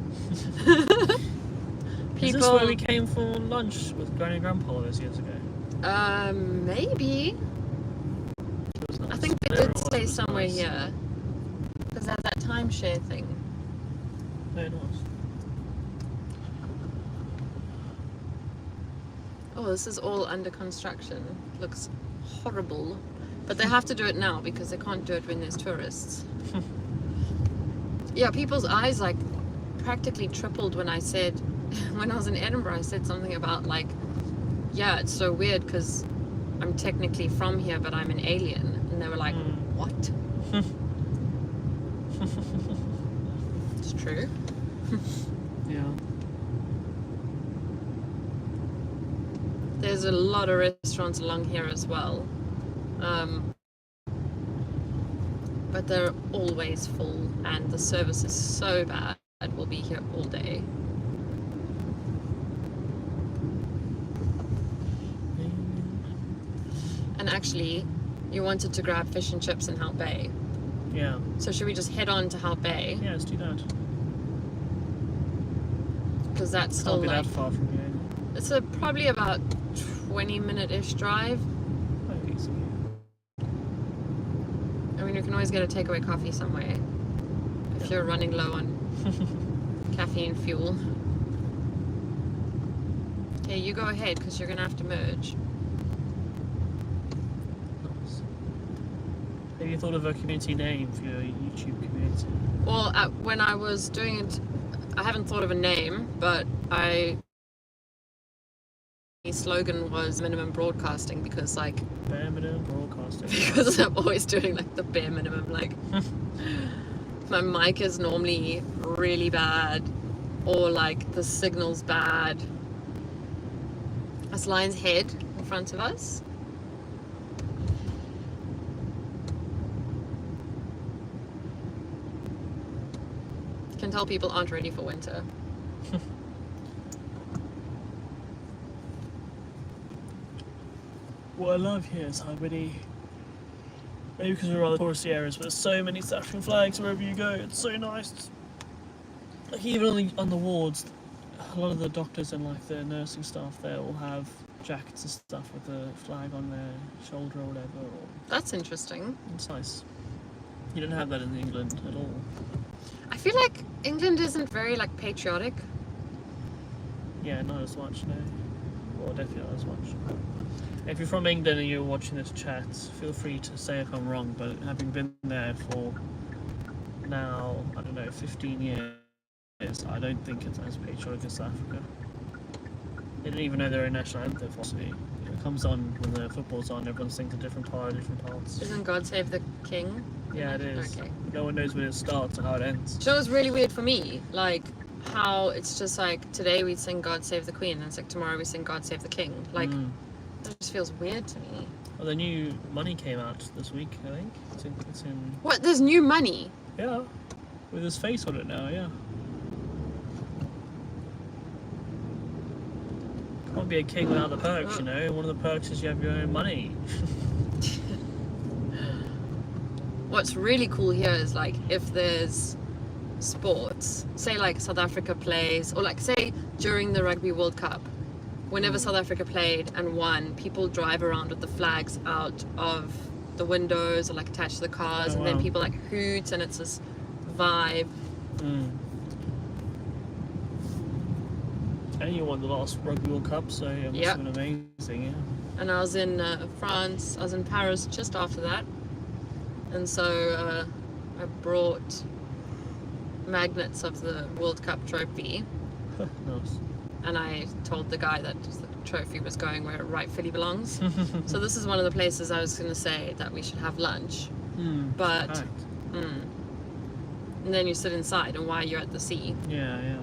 Is this where we came for lunch with Granny and Grandpa those years ago? Maybe. Nice. I think they did stay somewhere here. Because they had that timeshare thing. Very nice. Oh, this is all under construction. Looks horrible. But they have to do it now because they can't do it when there's tourists. Yeah, people's eyes like practically tripled when I said, when I was in Edinburgh, I said something about like, yeah, it's so weird because I'm technically from here, but I'm an alien. And they were like, what? It's true. Yeah. There's a lot of restaurants along here as well. But they're always full and the service is so bad. We'll be here all day. And actually, you wanted to grab fish and chips in Hout Bay. Yeah. So should we just head on to Hout Bay? Yeah, let's do that. Because that's still Can't be like... that far from here. It's probably about 20-minute-ish drive. Quite easy. I mean, you can always get a takeaway coffee somewhere if you're running low on caffeine fuel. Okay, you go ahead because you're going to have to merge. Nice. Have you thought of a community name for your YouTube community? Well, when I was doing it, I haven't thought of a name, but the slogan was minimum broadcasting because like Bare minimum broadcasting. because I'm always doing like the bare minimum, like my mic is normally really bad or like the signal's bad. That's Lion's Head in front of us. You can tell people aren't ready for winter. What I love here is how many, maybe because we're rather touristy areas, but there's so many South African flags wherever you go. It's so nice. Like even on the wards, a lot of the doctors and like the nursing staff there will have jackets and stuff with the flag on their shoulder or whatever. Or, That's interesting. it's nice. You don't have that in England at all. I feel like England isn't very like patriotic. Yeah, not as much, no. Well, definitely not as much. If you're from England and you're watching this chat, feel free to say if I'm wrong, but having been there for now, I don't know, 15 years, I don't think it's as patriotic as South Africa. They didn't even know their own national anthem, possibly. It comes on when the football's on, everyone sings a different part, different parts. Isn't God Save the King? Yeah, it is. Okay. No one knows when it starts or how it ends. So it was really weird for me, like how it's just like today we sing God Save the Queen, and it's like tomorrow we sing God Save the King. Like that just feels weird to me. Well, the new money came out this week, I think. It's in What? There's new money? yeah, with his face on it now. Yeah. Can't be a king without the perks, you know. One of the perks is you have your own money. What's really cool here is like if there's sports, say like South Africa plays, or like say during the Rugby World Cup, whenever South Africa played and won, people drive around with the flags out of the windows or like attached to the cars, and then people like hoot, and it's this vibe. And you won the last Rugby World Cup, so it must have been amazing, yeah. And I was in France, I was in Paris just after that, and so I brought magnets of the World Cup trophy. Nice. And I told the guy that the trophy was going where it rightfully belongs. So this is one of the places I was going to say that we should have lunch. But and then you sit inside, and why you're at the sea. Yeah.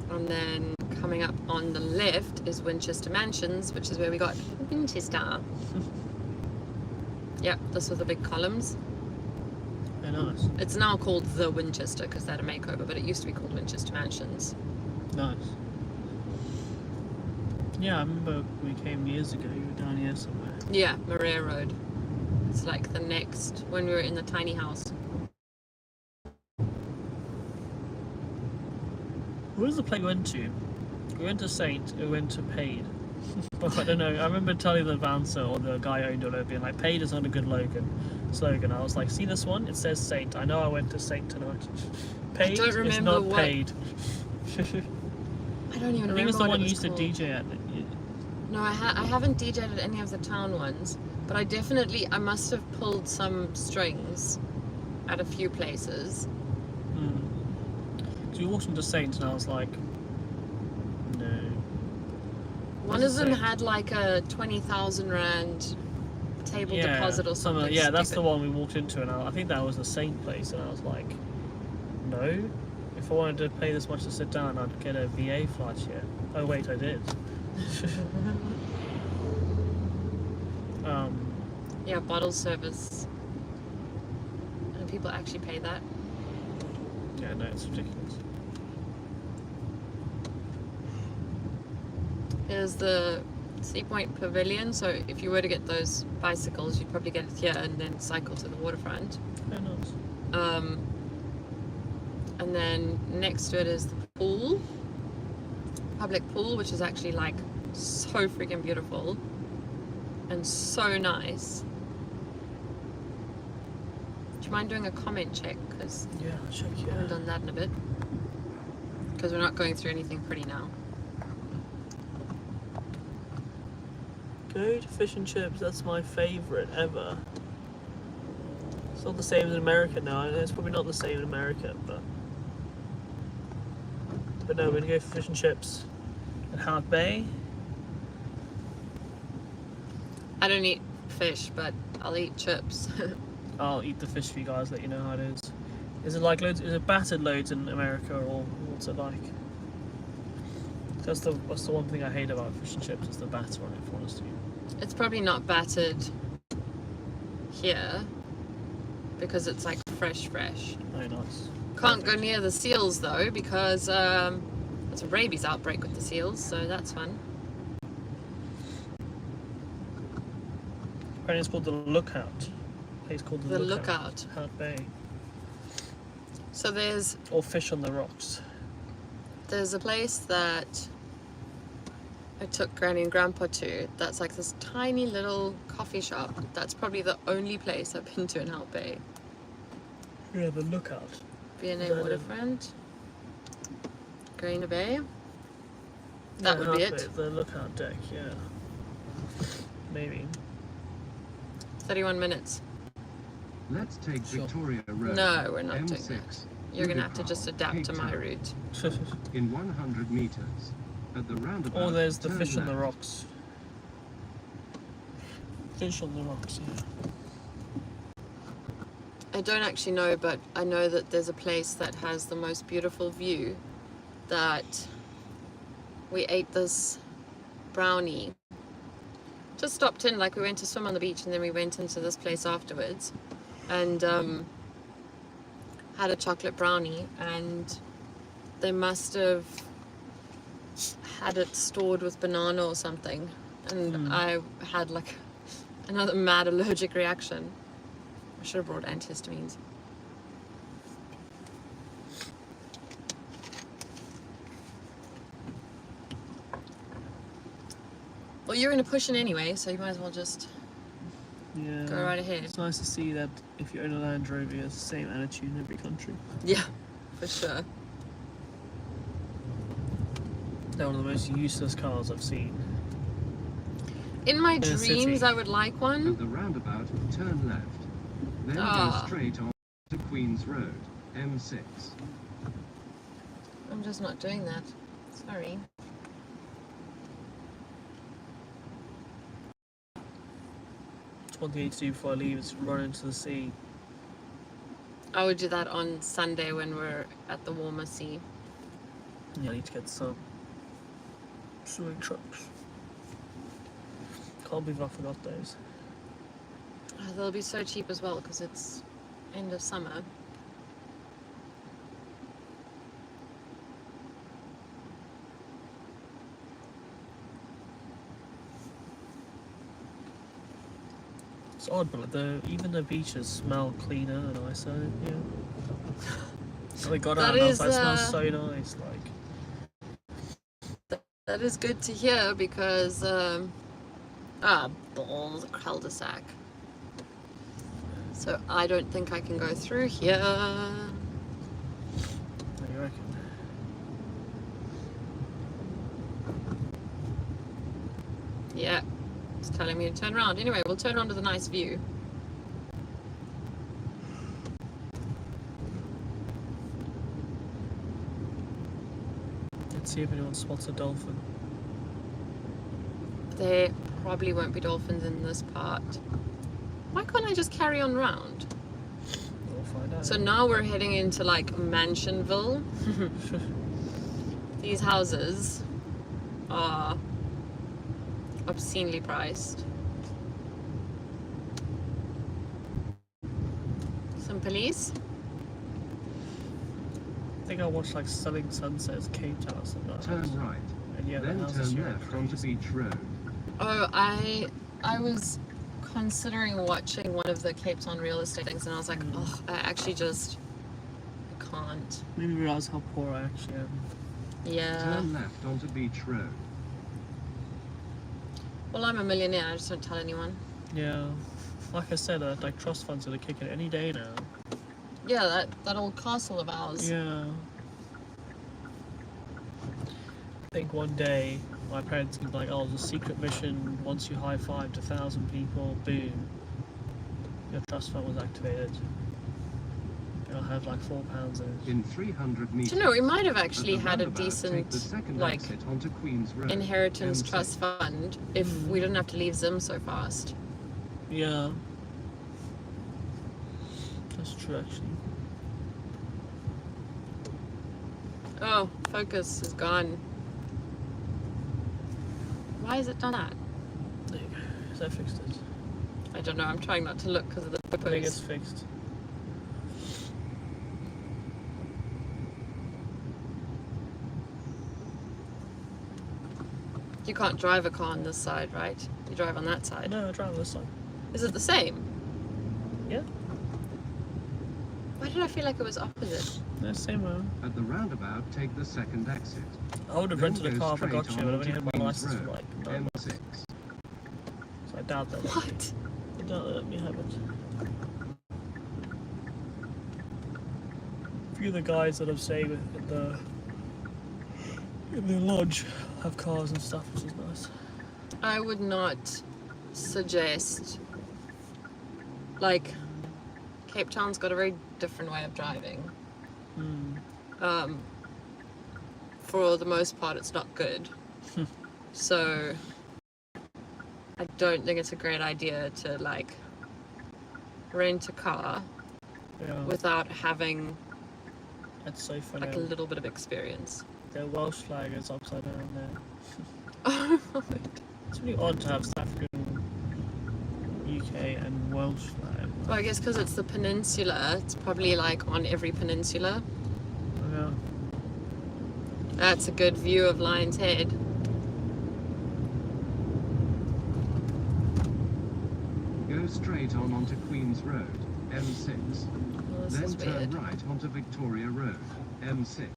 And then coming up on the left is Winchester Mansions, which is where we got Winchester. Yep, this with the big columns. Very nice. It's now called the Winchester because they had a makeover, but it used to be called Winchester Mansions. Nice. Yeah, I remember we came years ago, you were down here somewhere. Yeah, Maria Road. It's like the next, when we were in the tiny house. Where's the play we went to? We went to Saint, we went to Paid. I don't know, I remember telling the bouncer or the guy who owned it, being like, Paid is not a good slogan. I was like, see this one? It says Saint. I know I went to Saint tonight. Paid is not what... paid. I don't even remember. I think it's the one you used called. to DJ at. No, I haven't DJed at any of the town ones, but I must have pulled some strings at a few places. So we walked into Saint and I was like, no. One of them had like a 20,000 rand table deposit or something. Yeah, that's the one we walked into, and I think that was the Saint place, and I was like, no. If I wanted to pay this much to sit down, I'd get a VA flight here. Oh wait, I did. Yeah, bottle service. And people actually pay that. Yeah, no, it's ridiculous. Here's the Sea Point Pavilion, so if you were to get those bicycles, you'd probably get it here and then cycle to the waterfront. Very nice. And then next to it is the pool, public pool, which is actually like so freaking beautiful and so nice. Do you mind doing a comment check? Because yeah, I'll check. I haven't done that in a bit. Because we're not going through anything pretty now. Go to fish and chips. That's my favourite ever. It's not the same as in America now. It's probably not the same in America, but no, we're gonna go for fish and chips at Hout Bay. I don't eat fish, but I'll eat chips. I'll eat the fish for you guys. Let you know how it is. Is it like loads? Is it battered loads in America, or what's it like? That's the one thing I hate about fish and chips is the batter on it. For honest with you, it's probably not battered here because it's like fresh. very nice. Can't go near the seals though because there's a rabies outbreak with the seals, so that's fun. Apparently it's called the Lookout. A place called the Lookout. Hout Bay. So there's Or Fish on the Rocks. There's a place that I took Granny and Grandpa to. That's like this tiny little coffee shop. That's probably the only place I've been to in Hout Bay. Yeah, the lookout. V&A waterfront. Green Bay. That would be it. The lookout deck, yeah. Maybe. 31 minutes. Let's take Victoria Road. No, we're not doing M6, that. You're going to have to just adapt to my route. In 100 meters, at the roundabout. Oh, there's the turn fish on the left. rocks. Fish on the rocks, yeah. I don't actually know, but I know that there's a place that has the most beautiful view, that we ate this brownie. Just stopped in, like we went to swim on the beach and then we went into this place afterwards and had a chocolate brownie, and they must have had it stored with banana or something, and I had like another mad allergic reaction. I should have brought antihistamines. Well, you're in a push in anyway, so you might as well just Yeah. go right ahead. It's nice to see that if you own a Land Rover, it's the same attitude in every country. Yeah, for sure. They're one of the most useless cars I've seen. In my a dreams, city. I would like At one. the roundabout, turn left. Then Ah. go straight on to Queen's Road, M6. I'm just not doing that. Sorry. It's one thing to do before I leave is run into the sea. I would do that on Sunday when we're at the warmer sea. Yeah, I need to get some swimming trunks. Can't believe I forgot those. Oh, they'll be so cheap as well because it's end of summer. It's odd, but even the beaches smell cleaner and nicer. Yeah. So we got That out and I was is, like, it smells so nice. Like, That is good to hear because, balls, a cul-de-sac. So I don't think I can go through here. what do you reckon? Yeah, it's telling me to turn around. Anyway, we'll turn onto the nice view. Let's see if anyone spots a dolphin. There probably won't be dolphins in this part. Why can't I just carry on round? We'll find out. So now we're heading into like Mansionville. These houses are obscenely priced. Some police. I think I watched like Selling Sunsets, Cape Town or something like that. Turn right. And yeah, the Then houses turn here are left onto crazy. Beach Road. Oh, I was considering watching one of the Cape Town real estate things, and I was like, oh, I can't. Made me realise how poor I actually am. Yeah. Turn left onto Beach Road. Well, I'm a millionaire. I just don't tell anyone. Yeah. Like I said, like trust funds are gonna kick it any day now. Yeah, that old castle of ours. Yeah. I think one day my parents can be like, oh, there's a secret mission. Once you high-fived 1,000 people, boom, your trust fund was activated. And I'll have like £4 in it. In 300 meters. Do you know, we might have at actually the had a roundabout, take the decent, second like, exit onto Queen's Road, inheritance M6. trust fund if we didn't have to leave Zim so fast. Yeah. That's true, actually. Oh, focus is gone. Why has it done that? There you go. So I fixed it. I don't know. I'm trying not to look because of the I think it's photos. fixed. You can't drive a car on this side, right? You drive on that side. No, I drive on this side. Is it the same? Yeah. Why did I feel like it was opposite? No, same way. At the roundabout, take the second exit. I would have Then rented a go car if I got straight you, but I've on only had my Queen's license for Road, like 9 months. M6. So I doubt that. What? They don't let me have it. A few of the guys that I've stayed with in the lodge have cars and stuff, which is nice. I would not suggest, like, Cape Town's got a very different way of driving. For the most part, it's not good. So I don't think it's a great idea to like rent a car Yeah, without having that's so funny. like a little bit of experience. Their Welsh flag is upside down there. Oh, It's really odd to have South African, UK and Welsh flag. well, I guess because it's the peninsula, it's probably like on every peninsula. Yeah. That's a good view of Lion's Head. Go straight on onto Queen's Road, M6. Oh, this Then is turn weird. right onto Victoria Road, M6.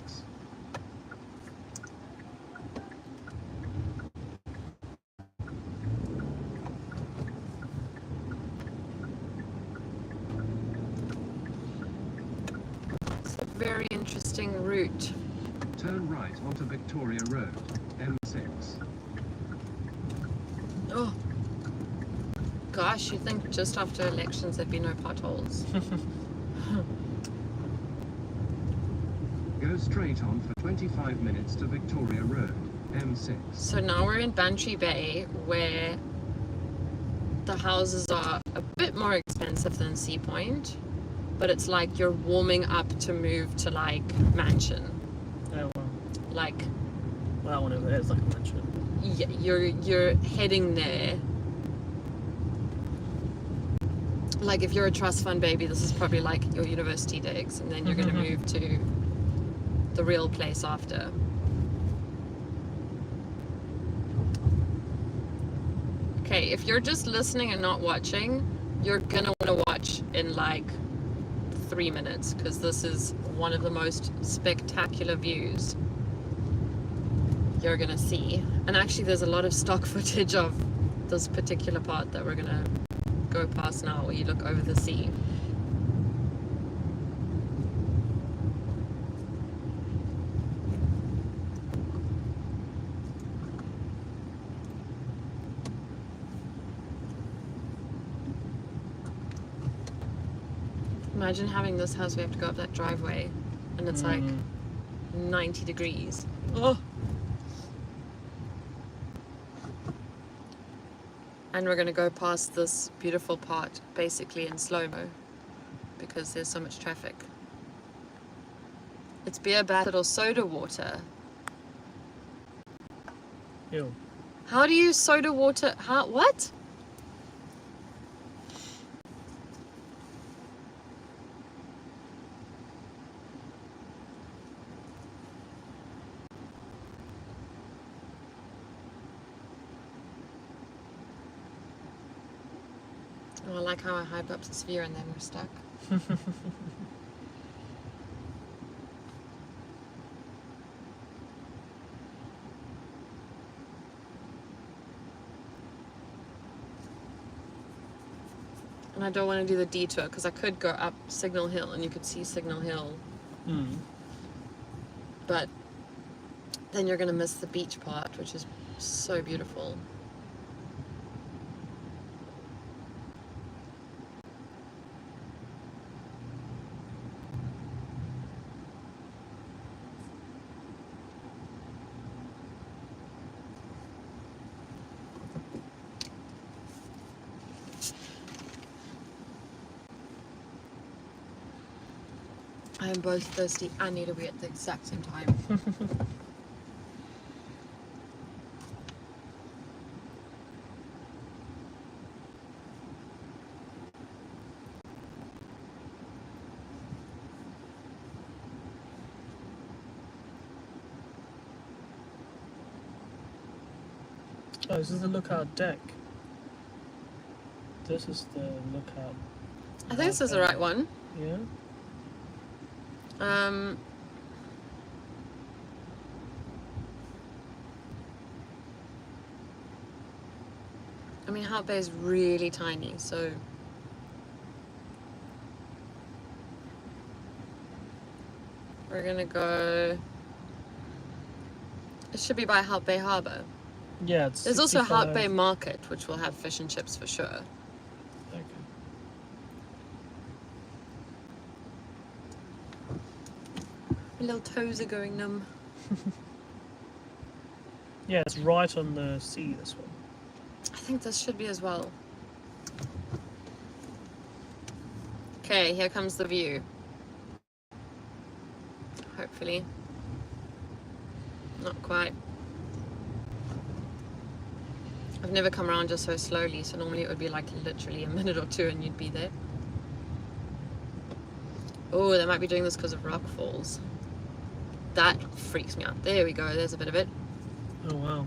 It's a very interesting route. Turn right onto Victoria Road, M6. Oh, gosh, you'd think just after elections there'd be no potholes. Go straight on for 25 minutes to Victoria Road, M6. So now we're in Bantry Bay, where the houses are a bit more expensive than Sea Point, but it's like you're warming up to move to like mansion. Oh well. Like, Well, that one over there is like a mansion. yeah, you're heading there. Like if you're a trust fund baby, this is probably like your university days, and then you're going to move to the real place after. Okay, if you're just listening and not watching, you're going to want to watch in like 3 minutes, because this is one of the most spectacular views you're going to see. And actually there's a lot of stock footage of this particular part that we're going to go past now, where you look over the sea. Imagine having this house, we have to go up that driveway and it's like 90 degrees. Oh. And we're going to go past this beautiful part basically in slow-mo because there's so much traffic. It's beer battered or soda water. Ew. How do you soda water? How? What? Oh, I like how I hype up this view and then we're stuck. And I don't want to do the detour because I could go up Signal Hill and you could see Signal Hill. But then you're going to miss the beach part, which is so beautiful. I am both thirsty and need a wee at the exact same time. Oh, this is the lookout deck. This is the lookout. I think this is the right one. Yeah. Um, I mean, Hout Bay is really tiny, so we're gonna go. It should be by Hout Bay Harbour. Yeah, it's There's also Hout 65. Bay Market, which will have fish and chips for sure. Okay. My little toes are going numb. Yeah, it's right on the sea, this one. I think this should be as well. Okay, here comes the view. Hopefully. Not quite. I've never come around just so slowly, so normally it would be like literally a minute or two and you'd be there. Oh, they might be doing this because of rock falls. That freaks me out. There we go, there's a bit of it. Oh, wow.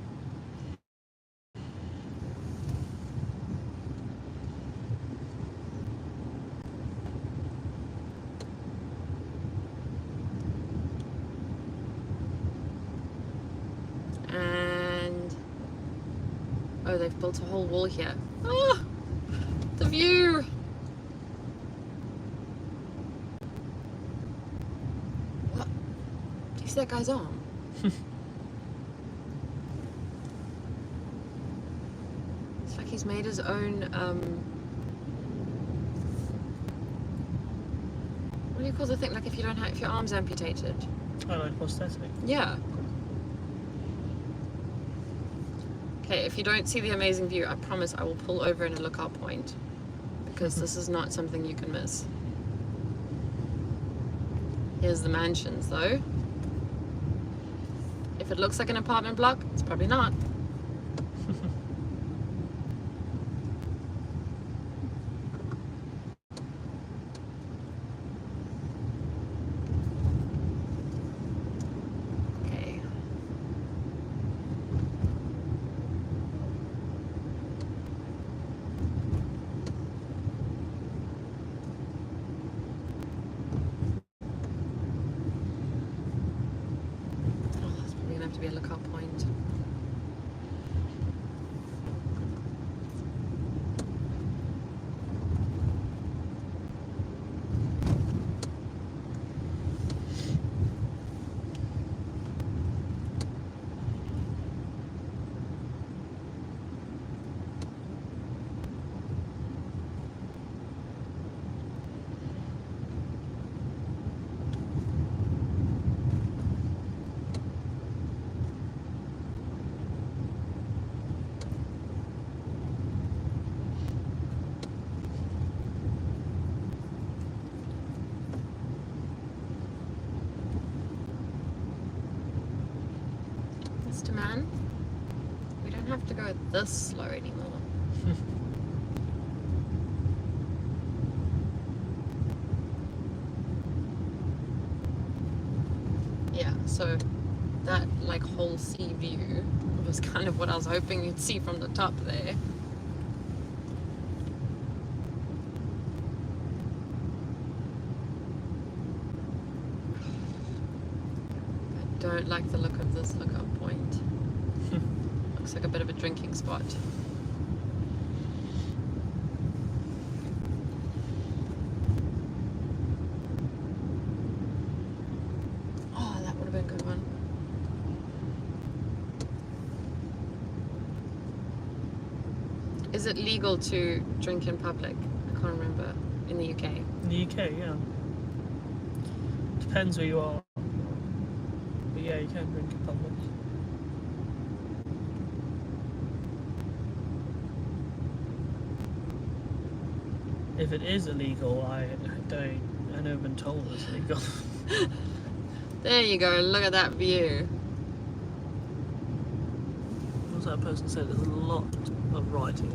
And oh, they've built a whole wall here. Oh, the view. What? Do you see that guy's arm? It's like he's made his own what do you call the thing, like if you don't have, if your arm's amputated? I like prosthetic. Yeah. Okay, if you don't see the amazing view, I promise I will pull over in a lookout point, because this is not something you can miss. Here's the mansions though. If it looks like an apartment block, it's probably not. Okay. Oh, that's probably gonna have to be a lookout point. Mr. Man, we don't have to go this slow anymore. Yeah, so that like whole sea view was kind of what I was hoping you'd see from the top there. I don't like the look of this lookout point. Looks like a bit of a drinking spot. Oh, that would have been a good one. Is it legal to drink in public? I can't remember. In the UK. In the UK, yeah. Depends where you are. But yeah, you can drink in public. If it is illegal, I never been told it's illegal. There you go, look at that view. What was that person said? There's a lot of writing.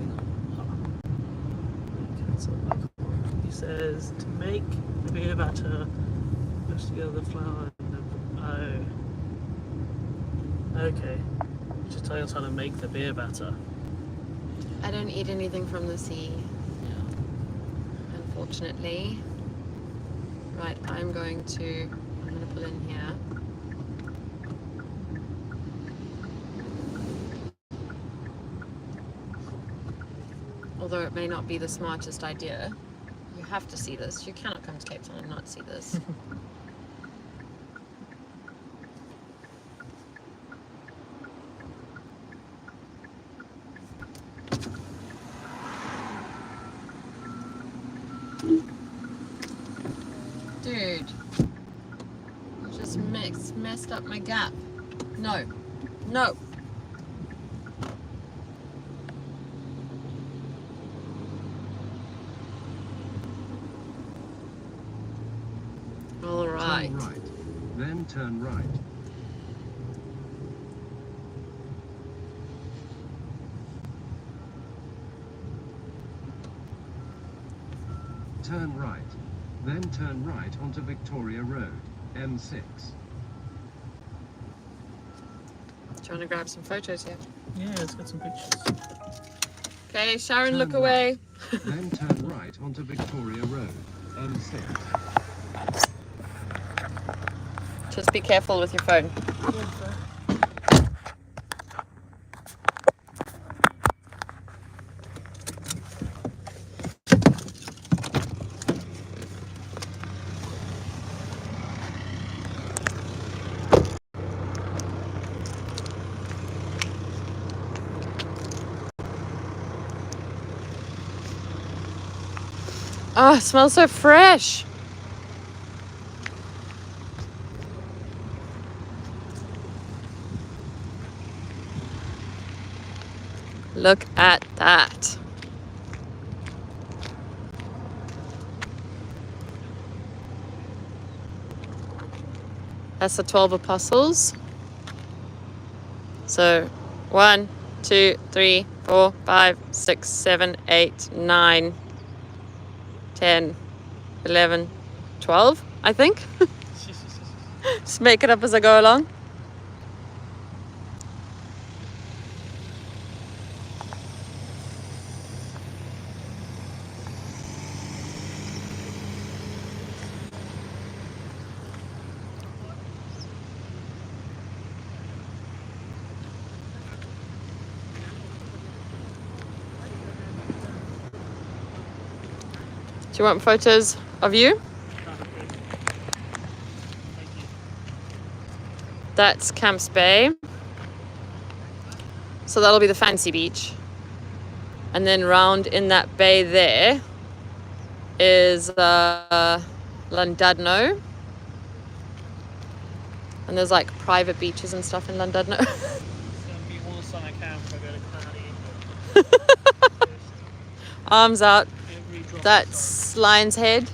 He says to make the beer batter, mix together the flour and the, oh, okay. Just tell us how to make the beer batter. I don't eat anything from the sea, Yeah. unfortunately. Right, I'm going to pull in here. Although it may not be the smartest idea. You have to see this. You cannot come to Cape Town and not see this. Dude, you just messed up my gap. No, no. All right. Turn right, then turn right. Turn right, then turn right onto Victoria Road, M6. Trying to grab some photos here. Yeah, let's get some pictures. Okay, Sharon, Turn look right. away. Then turn right onto Victoria Road, M6. Just be careful with your phone. Oh, it smells so fresh. Look at that. That's the 12 apostles. So 1, 2, 3, 4, 5, 6, 7, 8, 9, 10, 11, 12, I think. Just make it up as I go along. Do you want photos of you? That's Camps Bay. So that'll be the fancy beach. And then round in that bay there is Llandudno. And there's like private beaches and stuff in Llandudno. It's gonna be all the sun I can if I go to Canada. Arms out. Every drop of That's sun. Lion's Head.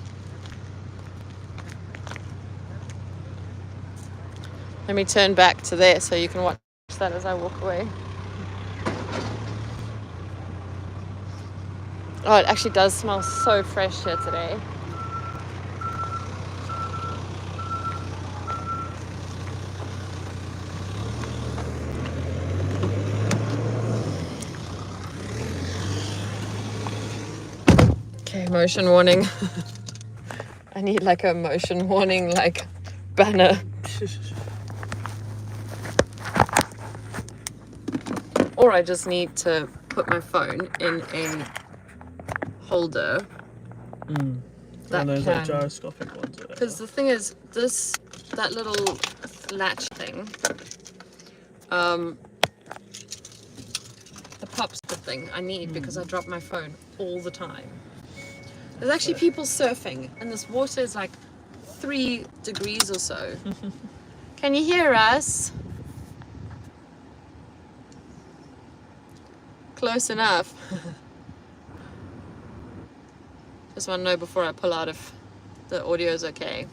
Let me turn back to there so you can watch that as I walk away. Oh, it actually does smell so fresh here today. Okay, motion warning. I need like a motion warning like banner. Or I just need to put my phone in a holder that And those like can. gyroscopic ones. or Because whatever. the thing is, that little latch thing, the popsicle thing I need because I drop my phone all the time. There's actually people surfing and this water is like 3 degrees or so. Can you hear us? Close enough. Just want to know before I pull out if the audio is okay.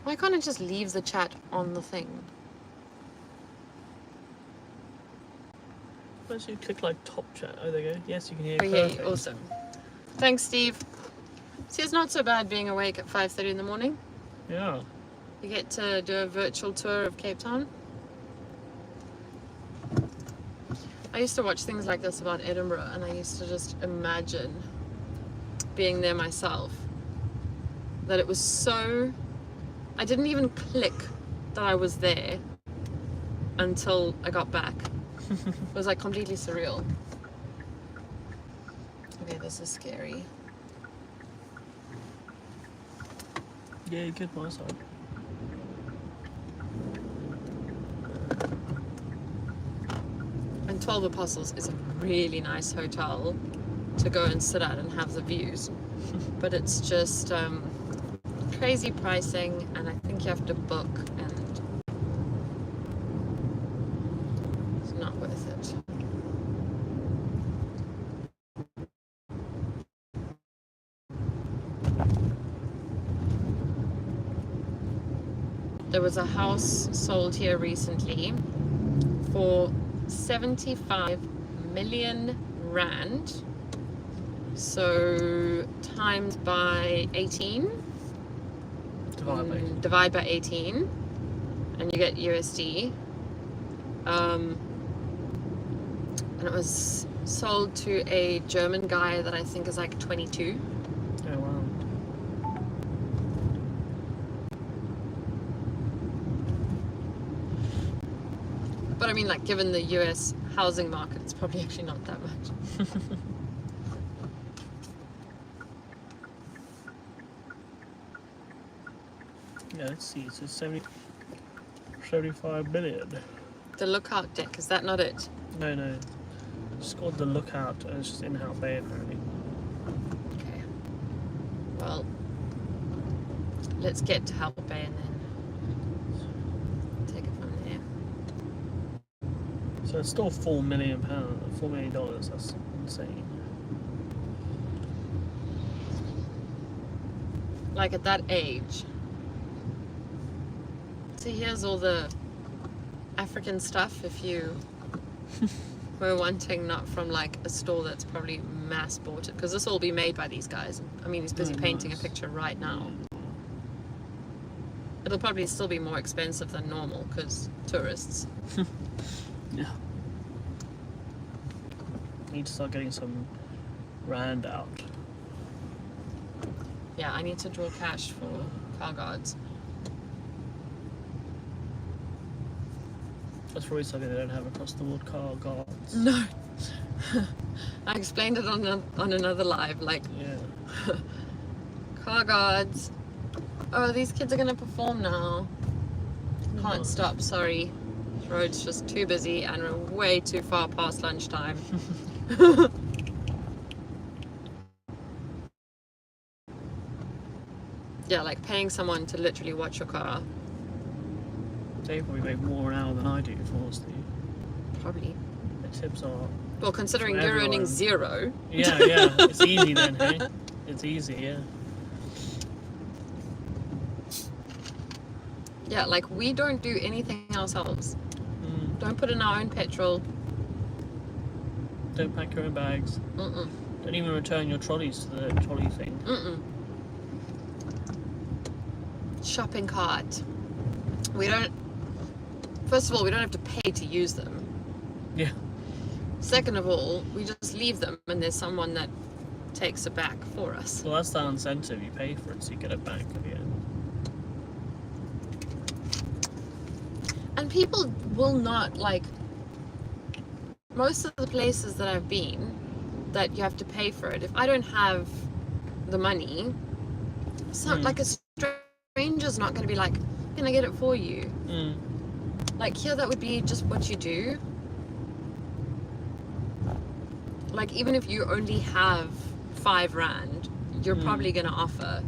Why can't I just leave the chat on the thing? Once you click like top chat, oh there you go. Yes, you can hear. Oh yeah, perfect. awesome. Thanks, Steve. See, it's not so bad being awake at 5:30 in the morning. Yeah. You get to do a virtual tour of Cape Town. I used to watch things like this about Edinburgh and I used to just imagine being there myself that it was so, I didn't even click that I was there until I got back. It was like completely surreal. Okay, this is scary. Yeah, good my side. And 12 Apostles is a really nice hotel to go and sit at and have the views. But it's just crazy pricing, and I think you have to book, and it's not worth it. There was a house sold here recently for 75 million rand. So times by 18. Divide by 18. And you get USD. And it was sold to a German guy that I think is like 22. Oh, wow. But I mean, like, given the US housing market, it's probably actually not that much. Yeah, let's see. It's a 75 million. The lookout deck, is that not it? No. It's called the Lookout, and it's just in Hout Bay apparently. Okay. Well, let's get to Hout Bay and then take it from there. So it's still £4 million. $4 million. That's insane. Like at that age. So here's all the African stuff if you were wanting, not from like a store that's probably mass bought it, because this will all be made by these guys. I mean, he's busy painting a picture right now. It'll probably still be more expensive than normal because tourists. Yeah. Need to start getting some rand out. Yeah, I need to draw cash for car guards. That's probably something they don't have across the world, car guards. No. I explained it on another live, like, Yeah. car guards. Oh, these kids are gonna perform now. Can't stop, sorry. The road's just too busy and we're way too far past lunchtime. Yeah, like paying someone to literally watch your car. They probably make more an hour than I do, honestly. Probably. The tips are... Well, considering For you're earning everyone. 0. Yeah, it's easy then, hey? It's easy, yeah. Yeah, like we don't do anything ourselves. Don't put in our own petrol. Don't pack your own bags. Mm-mm. Don't even return your trolleys to the trolley thing. Mm-mm. Shopping cart. We don't... First of all, we don't have to pay to use them. Yeah. Second of all, we just leave them and there's someone that takes it back for us. Well, that's the incentive. You pay for it, so you get it back at the end. And people will not, like... Most of the places that I've been that you have to pay for it, if I don't have the money, it's not like a stranger's not going to be like, can I get it for you? Like here, that would be just what you do. Like even if you only have 5 rand, you're probably going to offer.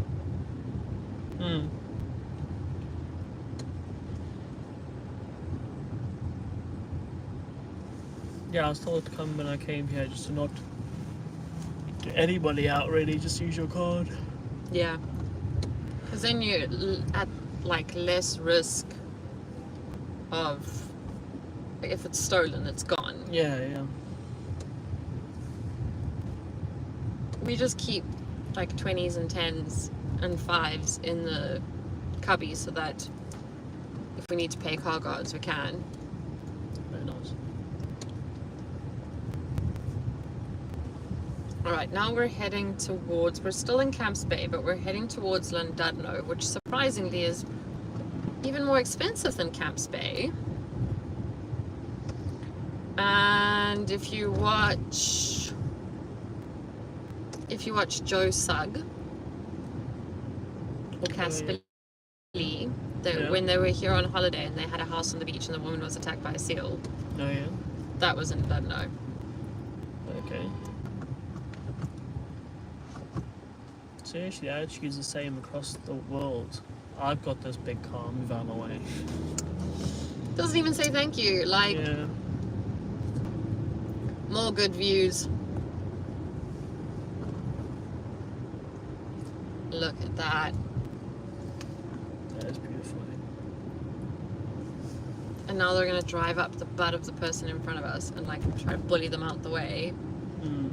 Yeah, I was told to come when I came here just to not get anybody out, really. Just use your card. Yeah. Because then you're at like less risk of, if it's stolen, it's gone. Yeah. We just keep like 20s and 10s and 5s in the cubby so that if we need to pay car guards, we can. Very nice. All right, now we're heading towards, we're still in Camps Bay, but we're heading towards Llandudno, which surprisingly is even more expensive than Camps Bay. And if you watch Joe Sugg or Casper Lee, when they were here on holiday and they had a house on the beach and the woman was attacked by a seal. Oh yeah. That was in Llandudno. Okay. So actually, the attitude is the same across the world. I've got this big car, move out of my way. Doesn't even say thank you. Like, Yeah. more good views. Look at that. That is beautiful. And now they're gonna drive up the butt of the person in front of us and like try to bully them out the way. Mm.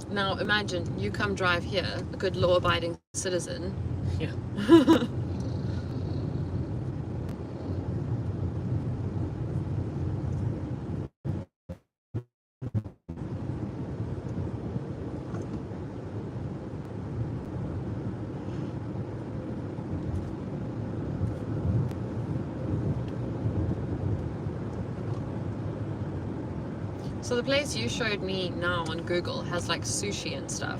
Now imagine you come drive here, a good law-abiding citizen. Yeah. So the place you showed me now on Google has like sushi and stuff.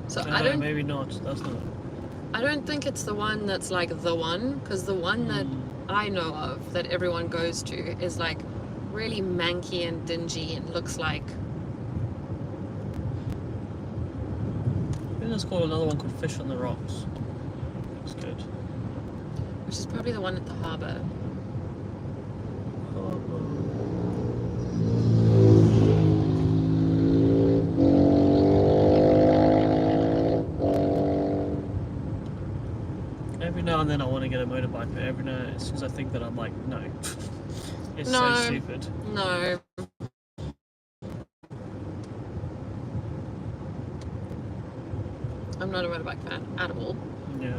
So No, I don't maybe not. That's not. I don't think it's the one that's like the one, because the one that I know of that everyone goes to is like really manky and dingy and looks like, I think there's called another one called Fish on the Rocks. Looks good. which is probably the one at the harbour. Every now and then I want to get a motorbike, but every now it's because I think that I'm like, no. It's No. so stupid. No. I'm not a motorbike fan at all. Yeah.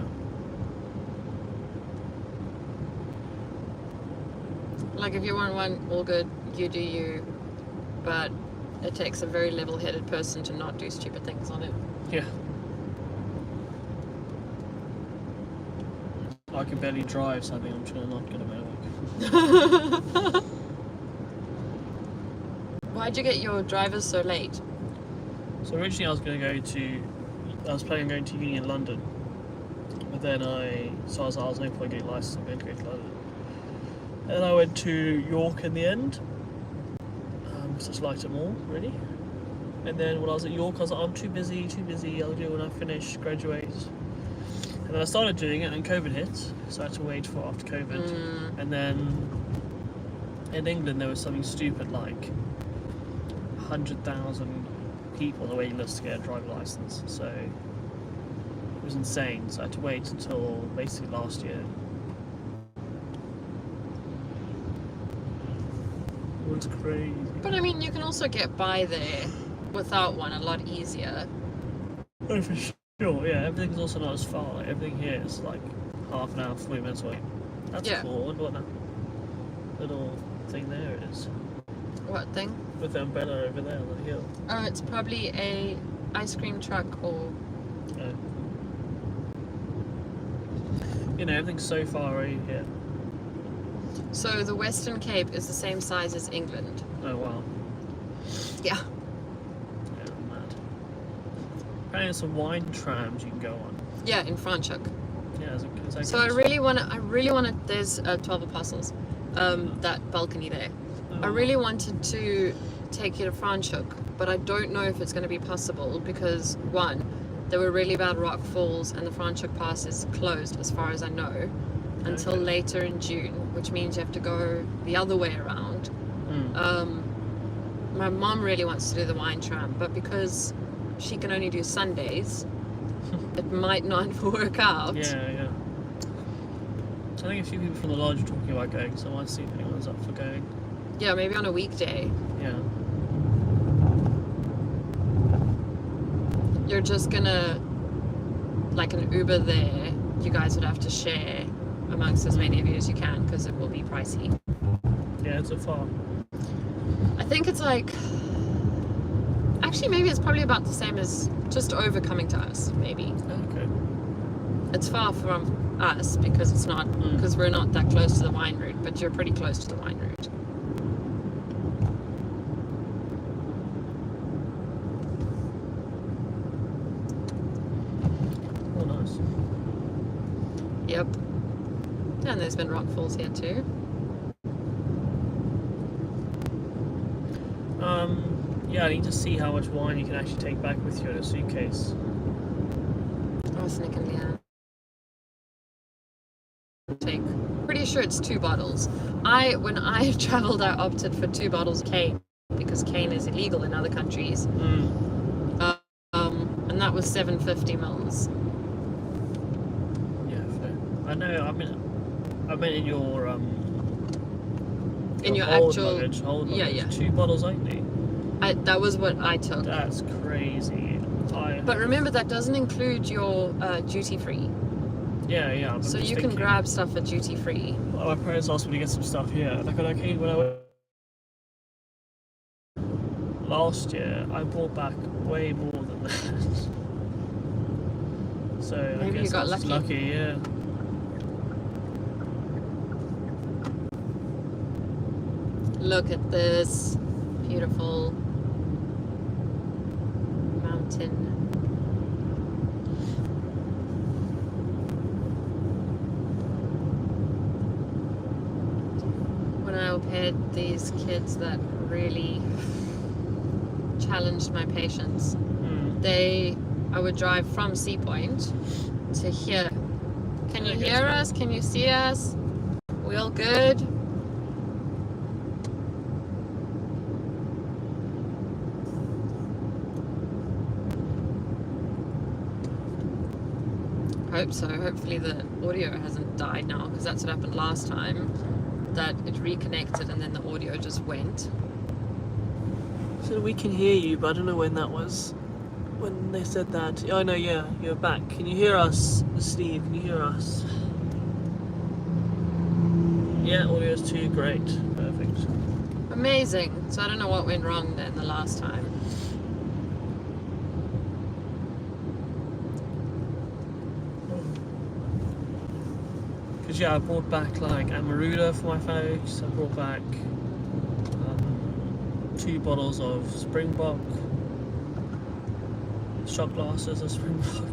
Like, if you want one, all good, you do you. But it takes a very level-headed person to not do stupid things on it. Yeah. I can barely drive, so I think I'm trying to not get a motorbike. Why'd you get your drivers so late? So originally I was planning on going to uni in London, but then I was no point getting licensed. I'm going to go to London, and I went to York in the end. Just liked it more, really. And then when I was at York, I was like, I'm too busy. I'll do it when I finish, graduate. And then I started doing it, and COVID hit, so I had to wait for after COVID. And then in England, there was something stupid like 100,000 people on the waiting list to get a driver license. So it was insane. So I had to wait until basically last year. It was crazy. But I mean, you can also get by there without one a lot easier. Oh, for sure, yeah. Everything's also not as far. Like, everything here is like half an hour, 40 minutes away. That's cool. I wonder what that little thing there is. What thing? With the umbrella over there on the hill. Oh, it's probably a ice cream truck or... You know, everything's so far away here. So the Western Cape is the same size as England. Oh, wow. Yeah. Yeah, mad. Apparently there's some wine trams you can go on. Yeah, in Franschhoek. Yeah, is that So I good? really want to, there's 12 Apostles, that balcony there. I really wanted to take you to Franschhoek, but I don't know if it's going to be possible because, one, there were really bad rock falls and the Franschhoek Pass is closed as far as I know until later in June, which means you have to go the other way around. My mom really wants to do the wine tram, but because she can only do Sundays, it might not work out. Yeah. I think a few people from the lodge are talking about going, so I might see if anyone's up for going. Yeah, maybe on a weekday. Yeah. You're just gonna, like an Uber there, you guys would have to share amongst as many of you as you can because it will be pricey. Yeah, it's a far. I think it's like, actually maybe it's probably about the same as just over coming to us, maybe. Okay. It's far from us because it's not, because we're not that close to the wine route, but you're pretty close to the wine route. Oh, nice. Yep. And there's been rock falls here too. Yeah, I need to see how much wine you can actually take back with you in a suitcase. Arsenic and Leanne. Take. Pretty sure it's 2 bottles. When I traveled, I opted for 2 bottles of cane because cane is illegal in other countries. And that was 750 mils. Yeah, fair. I know. I mean in your In your hold actual luggage, hold luggage, yeah. 2 bottles only. That was what I took. That's crazy. But remember, that doesn't include your duty free. Yeah. I'm So just you can thinking, grab stuff at duty free. My parents asked me to get some stuff here. Like when I went last year, I brought back way more than that. So Maybe I guess you got I was lucky. lucky, yeah. Look at this beautiful mountain. When I paired these kids that really challenged my patience, I would drive from Sea Point to here. Can you hear us? Can you see us? We all good? Hope so. Hopefully the audio hasn't died now, because that's what happened last time, that it reconnected and then the audio just went. So we can hear you, but I don't know when that was. When they said that. Oh no, yeah, you're back. Can you hear us, Steve? Can you hear us? Yeah, audio's too great. Perfect. Amazing. So I don't know what went wrong then the last time. Because yeah, I brought back like Amaruda for my folks. I brought back 2 bottles of Springbok, shot glasses of Springbok,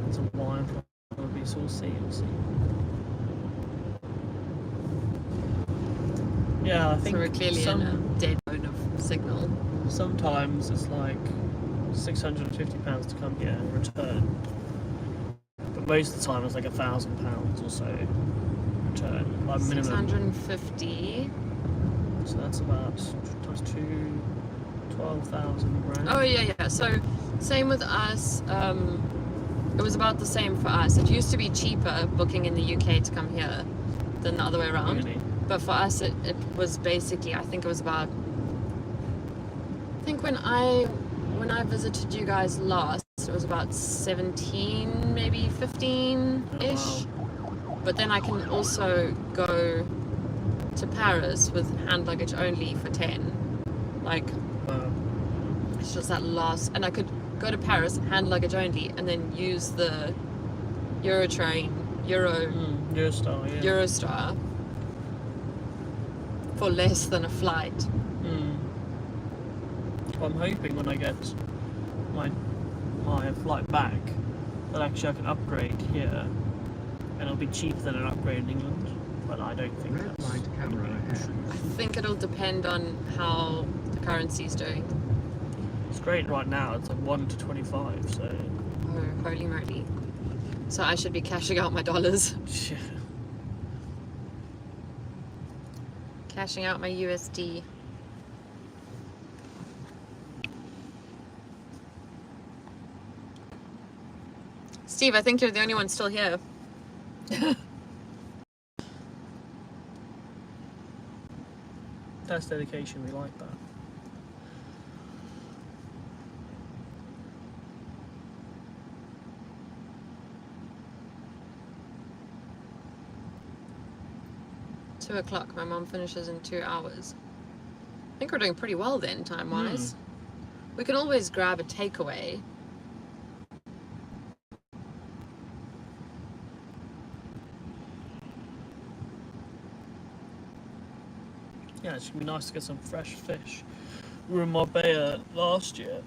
and some wine probably. So we'll see. Yeah, I think So we're clearly in a dead zone of signal. sometimes it's like £650 to come here and return. But most of the time it's like £1,000 or so return, like minimum. 650. So that's about times 2, 12,000 grand. Oh yeah. So same with us. It was about the same for us. It used to be cheaper booking in the UK to come here than the other way around. Really? But for us, it was basically, I think it was about, I think when I visited you guys last, it was about 17, maybe 15-ish. Oh, wow. But then I can also go to Paris with hand luggage only for 10. Like, it's just that last, and I could go to Paris, hand luggage only, and then use the Eurostar, yeah. Eurostar for less than a flight. Well, I'm hoping when I get my flight back that actually I can upgrade here, and it'll be cheaper than an upgrade in England. But I don't think Red that's light camera ahead. I think it'll depend on how the currency's doing. It's great right now. It's like 1 to 25. So. Oh, holy moly! So I should be cashing out my dollars. Yeah. Cashing out my USD. Steve, I think you're the only one still here. That's dedication. We like that. 2 o'clock. My mom finishes in 2 hours. I think we're doing pretty well then, time-wise. We can always grab a takeaway. Yeah, it should be nice to get some fresh fish. We were in Marbella last year.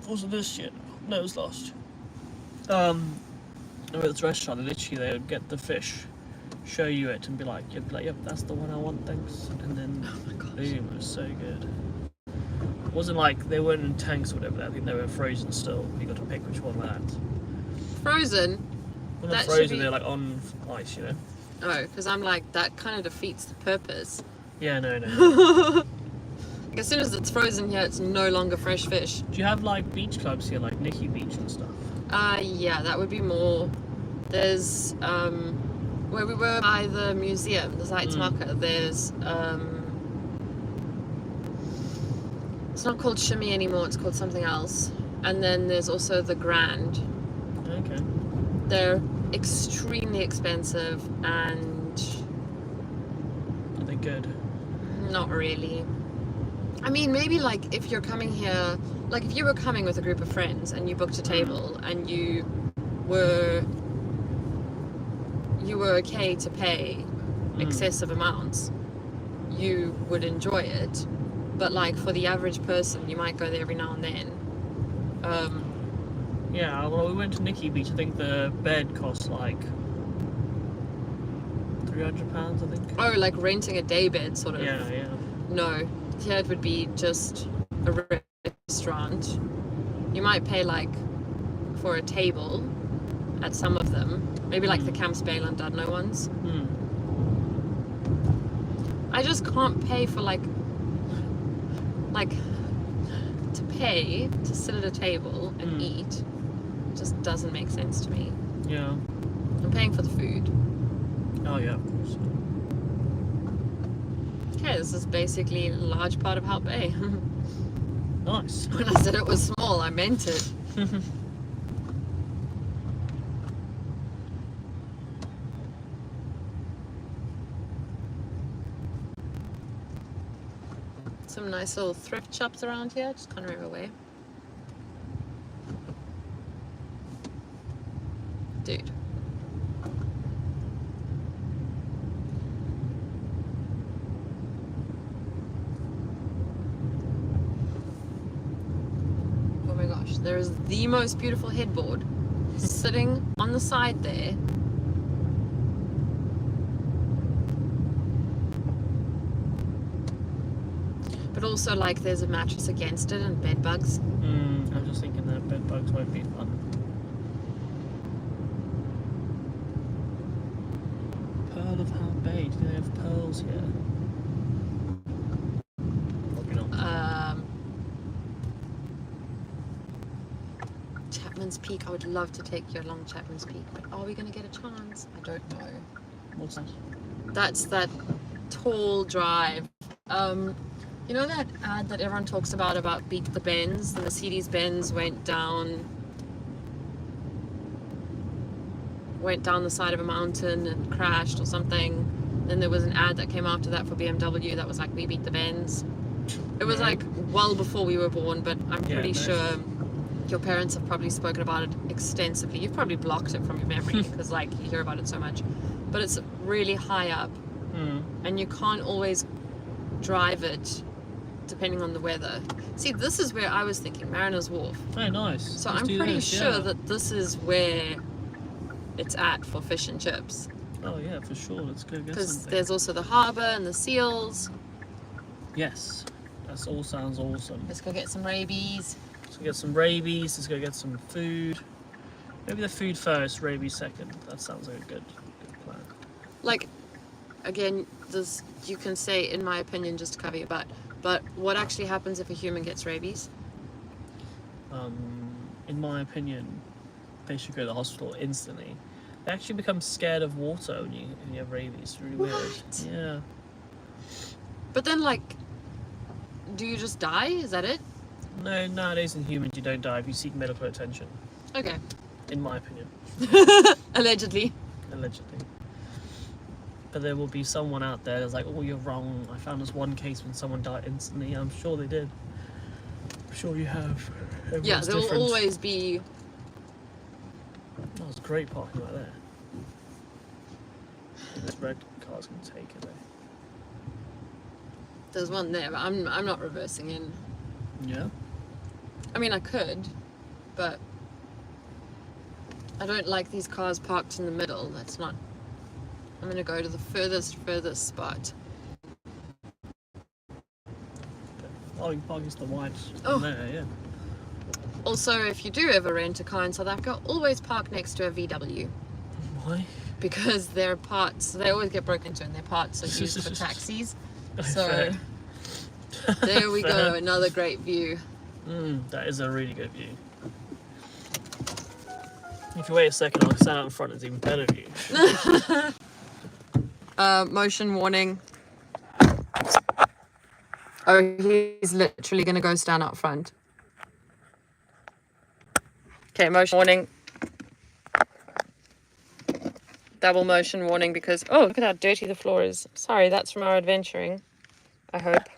Was it this year? No, it was last year. We were at this restaurant, and literally they would get the fish, show you it, and be like, you'd be like, yep, that's the one I want, thanks. And then, Oh my gosh. boom, it was so good. It wasn't like they weren't in tanks or whatever, I think they were frozen still. You got to pick which one that. Frozen? When That they're should frozen, be- they're like on ice, you know? Oh, because I'm like, that kind of defeats the purpose. Yeah, no. Like, as soon as it's frozen here, it's no longer fresh fish. Do you have like beach clubs here, like Nikki Beach and stuff? Yeah, that would be more. There's where we were by the museum, the Zeitmarker. There's it's not called Shimmy anymore. It's called something else. And then there's also the Grand. Okay. They're extremely expensive and Are they good? not really. I mean, maybe like if you're coming here, like if you were coming with a group of friends and you booked a table and you were okay to pay excessive amounts, you would enjoy it. But like for the average person, you might go there every now and then. Yeah, well, we went to Nikki Beach. I think the bed cost like £300, I think. Oh, like renting a day bed, sort of. Yeah. No, here it would be just a restaurant. You might pay like for a table at some of them, maybe like the Camps Bay Llandudno ones. I just can't pay for like to pay to sit at a table and eat. It just doesn't make sense to me. Yeah. I'm paying for the food. Oh yeah, of course. Okay, this is basically a large part of Hout Bay. Nice. When I said it was small, I meant it. Some nice little thrift shops around here. Just can't remember where. Dude. Oh my gosh, there is the most beautiful headboard sitting on the side there. But also, like, there's a mattress against it and bed bugs. I'm just thinking that bed bugs won't be fun. Pearl of Hout Bay. Do they have pearls here? Probably not. Chapman's Peak. I would love to take you along Chapman's Peak, but are we going to get a chance? I don't know. What's that? That's that tall drive. You know that ad that everyone talks about Beat the Benz? The Mercedes Benz went down the side of a mountain and crashed or something. Then there was an ad that came after that for BMW that was like, we beat the Benz. It was like well before we were born, but I'm pretty sure your parents have probably spoken about it extensively. You've probably blocked it from your memory because like you hear about it so much. But it's really high up and you can't always drive it depending on the weather. See, this is where I was thinking, Mariner's Wharf. Oh, nice. So Let's I'm do pretty this, sure yeah. that this is where it's at for fish and chips. Oh yeah, for sure. Let's go get Because something. there's also the harbour and the seals. Yes, that all sounds awesome. Let's go get some rabies. Let's go get some rabies. Let's go get some food. Maybe the food first, rabies second. That sounds like a good plan. Like, again, this you can say, in my opinion, just to cover your butt. But what actually happens if a human gets rabies? In my opinion, they should go to the hospital instantly. They actually become scared of water when you have rabies. It's really weird. What? Yeah. But then, like, do you just die? Is that it? No, nowadays in humans you don't die if you seek medical attention. Okay. In my opinion. Allegedly. Allegedly. but there will be someone out there that's like, oh, you're wrong. I found this one case when someone died instantly. I'm sure they did. I'm sure you have. Yeah, Everyone's there will different. always be. That was great parking right there. This red car's gonna take it there. There's one there, but I'm not reversing in. Yeah. I mean, I could, but I don't like these cars parked in the middle. That's not. I'm gonna go to the furthest spot. Oh, you can park against the white Oh. there, yeah. Also, if you do ever rent a car in South Africa, always park next to a VW. Why? Because their parts, they always get broken into and their parts are used for taxis. So Fair. there we go, Fair. another great view. That is a really good view. If you wait a second, I'll stand out in front. It's even better view. Motion warning. Oh, he's literally going to go stand out front. Okay, motion warning. Double motion warning because, oh, look at how dirty the floor is. Sorry, that's from our adventuring, I hope.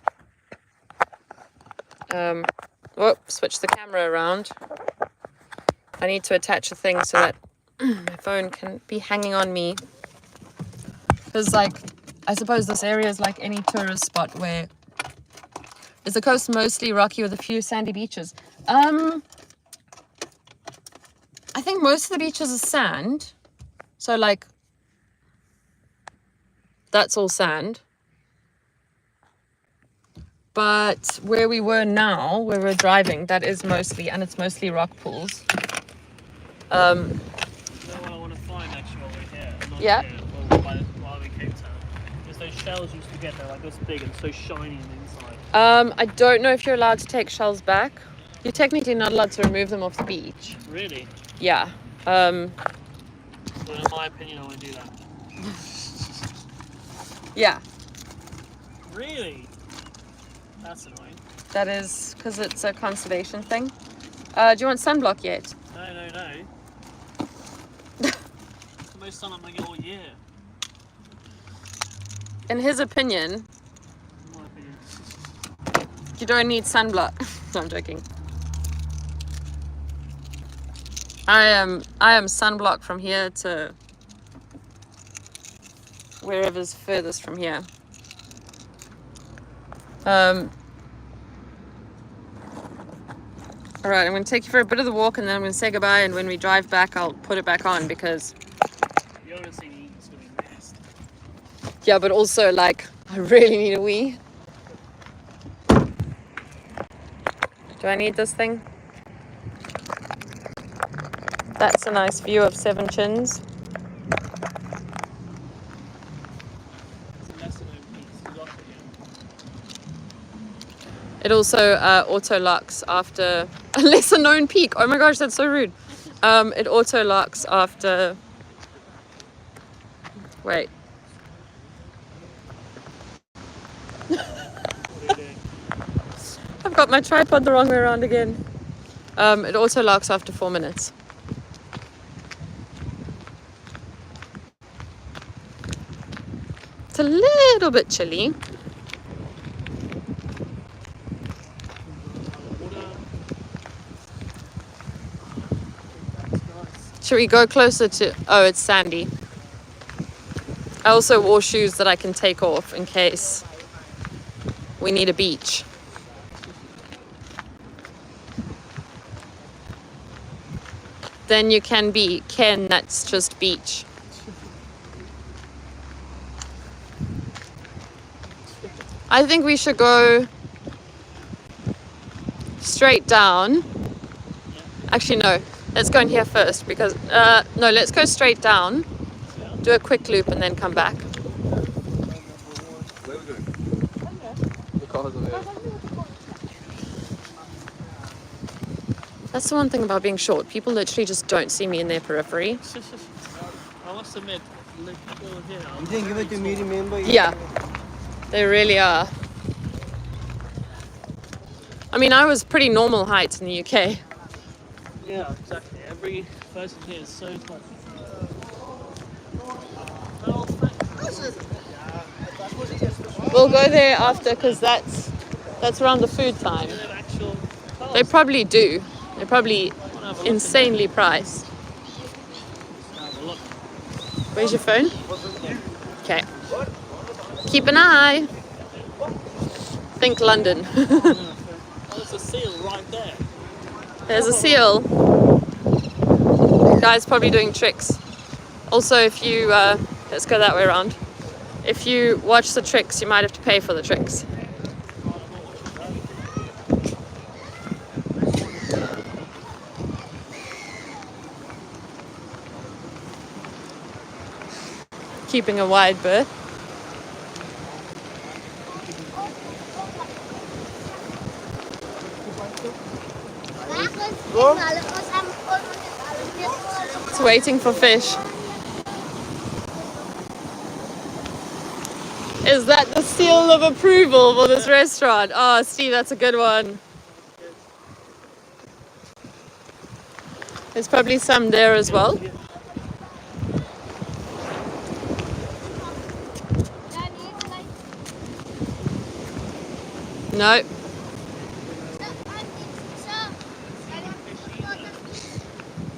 Whoop, switch the camera around. I need to attach a thing so that my phone can be hanging on me. Because, like, I suppose this area is like any tourist spot where is the coast mostly rocky with a few sandy beaches. I think most of the beaches are sand. So, like, that's all sand. But where we were now, where we're driving, that is mostly, and it's mostly rock pools. You know what I want to find actually while we're here? Not Yeah. Here, while we Cape Town. Is those shells used to get there, like this big and so shiny on the inside. I don't know if you're allowed to take shells back. You're technically not allowed to remove them off the beach. Really? Yeah. Well, in my opinion, I want to do that. Yeah. Really? That's annoying. That is because it's a conservation thing. Do you want sunblock yet? No. It's the most sun I'm going to get all year. In his opinion, In my opinion. you don't need sunblock. No, I'm joking. I am sunblock from here to wherever's furthest from here. All right, I'm going to take you for a bit of the walk and then I'm going to say goodbye, and when we drive back I'll put it back on because You're going to see me, it's going to be nasty. yeah, but also like I really need a wee. Do I need this thing? That's a nice view of Seven Chins. It also auto locks after a lesser known peak. Oh my gosh, that's so rude. It auto locks after. Wait. What are you doing? I've got my tripod the wrong way around again. It auto locks after 4 minutes. It's a little bit chilly. Should we go closer to... Oh, it's sandy. I also wore shoes that I can take off in case we need a beach. Then you can be Ken, that's just beach. I think we should go straight down. Actually, no. Let's go in here first because... no, let's go straight down. Do a quick loop and then come back. Where are we going? The cars are there. That's the one thing about being short. People literally just don't see me in their periphery. I must admit, the people here are You didn't give it to me, remember? Yeah, they really are. I mean, I was pretty normal height in the UK. Yeah, exactly. Every person here is so tall. Oh, thanks. We'll go there after because that's around the food time. Do they have actual cars? They probably do. They're probably Wanna have a look in insanely priced. there? Have a look. Where's your phone? Okay. Keep an eye. Think London. Oh, there's a seal right there. There's a seal. Guy's probably doing tricks. Also, if you let's go that way around. If you watch the tricks, you might have to pay for the tricks. Keeping a wide berth. It's waiting for fish. Is that the seal of approval for this restaurant? Oh, Steve, that's a good one. There's probably some there as well. No.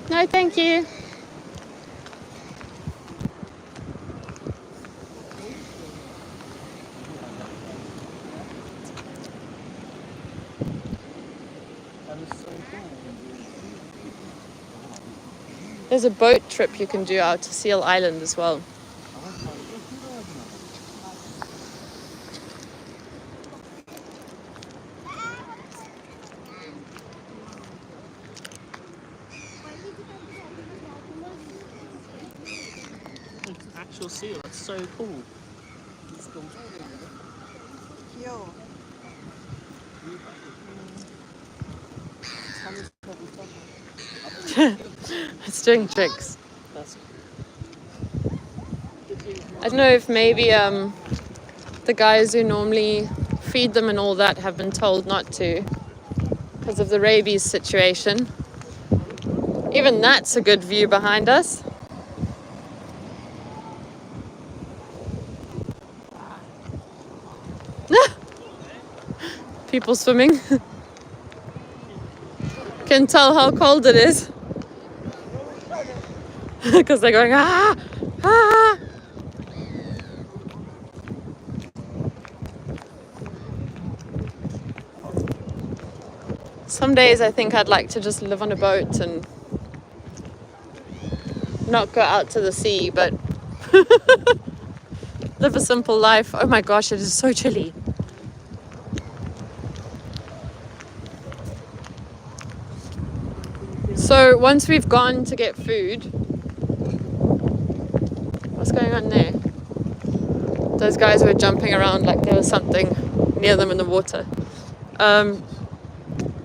No, thank you. There's a boat trip you can do out to Seal Island as well. It's an actual seal. That's so cool. It's doing tricks. That's I don't know if maybe the guys who normally feed them and all that have been told not to because of the rabies situation. Even that's a good view behind us. People swimming. Can tell how cold it is. Because they're going, ah, ah. Some days I think I'd like to just live on a boat and not go out to the sea, but live a simple life. Oh my gosh, it is so chilly. So once we've gone to get food, what's going on there? Those guys were jumping around like there was something near them in the water.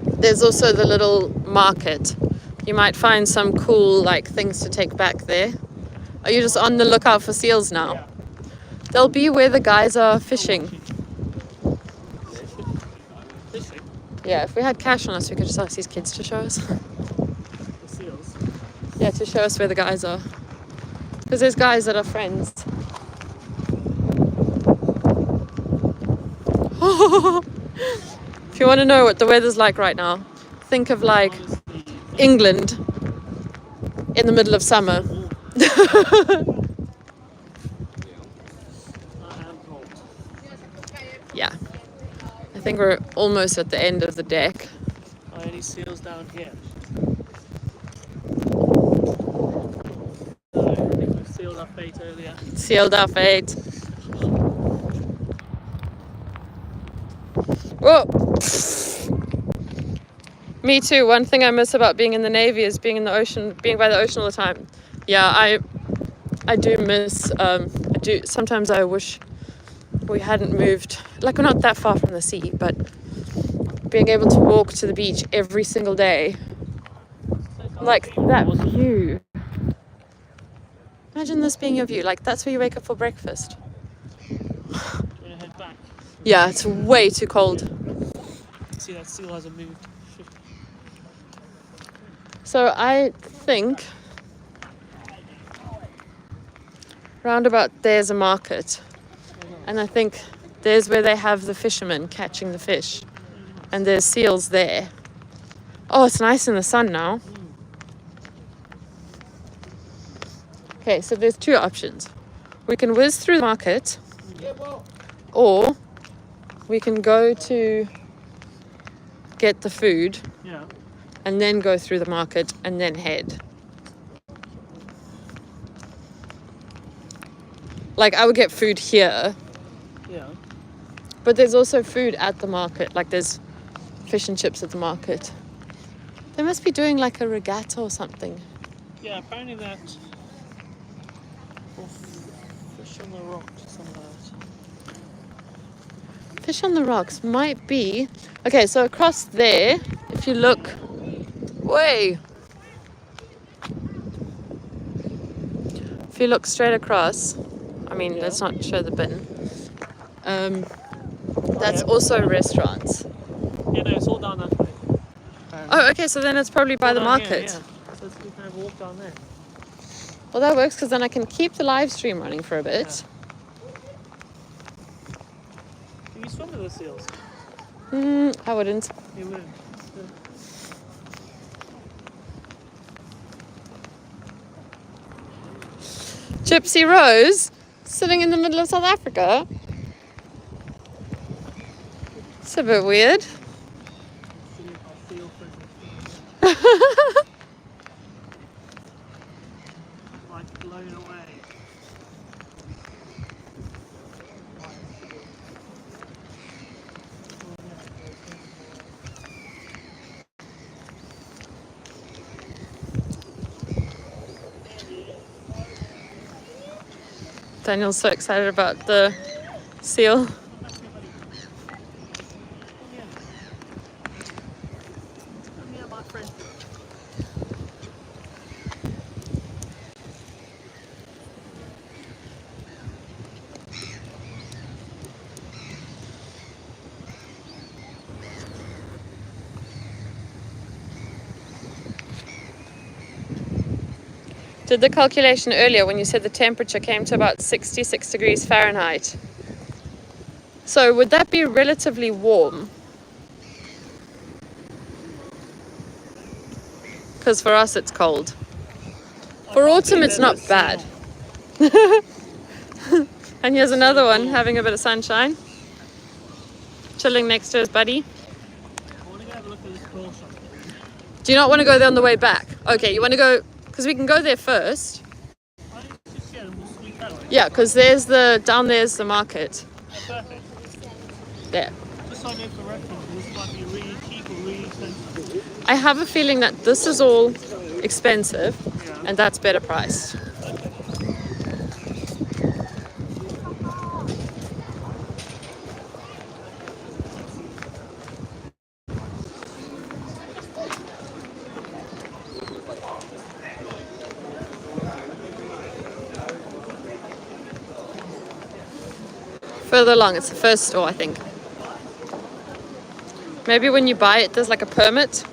There's also the little market. You might find some cool like things to take back there. Are you just on the lookout for seals now? Yeah. They'll be where the guys are fishing. Fishing. Yeah, if we had cash on us, we could just ask these kids to show us. The seals. Yeah, to show us where the guys are. Because there's guys that are friends. If you want to know what the weather's like right now, think of like England in the middle of summer. I am cold. Yeah. I think we're almost at the end of the deck. Are any seals down here? No, I think we've sealed our fate earlier. Sealed our fate. Whoa! Me too. One thing I miss about being in the Navy is being in the ocean, being by the ocean all the time. Yeah, I do miss, sometimes I wish we hadn't moved, like we're not that far from the sea, but being able to walk to the beach every single day, like that view. Imagine this being your view, like that's where you wake up for breakfast. We're gonna head back. Yeah, it's way too cold. See, that seal hasn't moved. So I think Round about there's a market. And I think there's where they have the fishermen catching the fish. And there's seals there. Oh, it's nice in the sun now. Okay, so there's two options. We can whiz through the market, or we can go to get the food Yeah. and then go through the market and then head. Like, I would get food here, Yeah. but there's also food at the market. Like, there's fish and chips at the market. They must be doing like a regatta or something. Yeah, apparently that. Or fish on the rocks, something like that. Fish on the rocks might be. Okay, so across there, if you look. Way! If you look straight across, I mean, let's not show the bin. That's also restaurants. Yeah, no, it's all down that way. Oh, okay, so then it's probably by the Down here, market. yeah. So we kind of walk down there. Well, that works because then I can keep the live stream running for a bit. Do you swim with the seals? I wouldn't. You wouldn't. Gypsy Rose, sitting in the middle of South Africa. It's a bit weird. Like blown away. Daniel's so excited about the seal. Yeah, my friend. Did the calculation earlier when you said the temperature came to about 66 degrees Fahrenheit. So would that be relatively warm? Because for us it's cold. For autumn it's not bad. And here's another one having a bit of sunshine. Chilling next to his buddy. I want to go have a look at this cool shop. Do you not want to go there on the way back? Okay, you want to go, because we can go there first. Why don't you just get them? We'll sweep that way. Yeah, because down there's the market. Perfect. There. Just so I know for reference, this might be really cheap or really expensive. I have a feeling that this is all expensive Yeah. and that's better priced. Further along, it's the first store, I think. Maybe when you buy it, there's like a permit.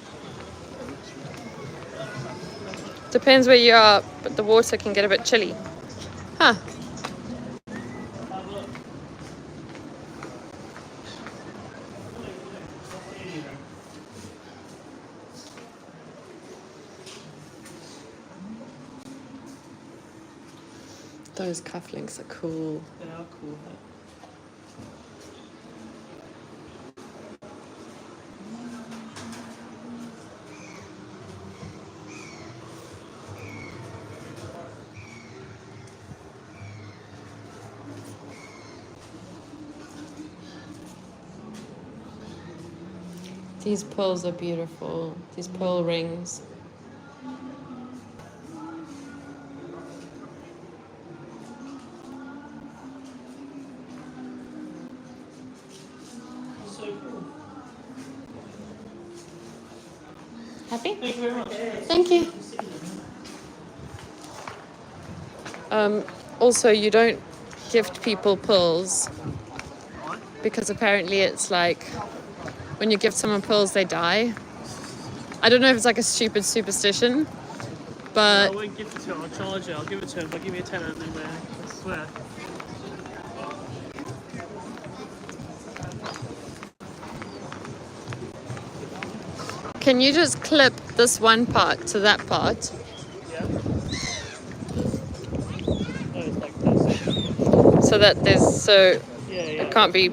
Depends where you are, but the water can get a bit chilly. Huh. Those cufflinks are cool. They are cool. These pearls are beautiful. These pearl rings. So cool. Happy? Thank you very much. Thank you. Also, you don't gift people pearls because apparently it's like when you give someone pearls, they die. I don't know if it's like a stupid superstition, I but won't give it to her. I'll charge it. I'll give it to her. If I give me a tenner, then swear. Can you just clip this one part to that part? Yeah. Oh, it's like this. So that there's Yeah, yeah. it can't be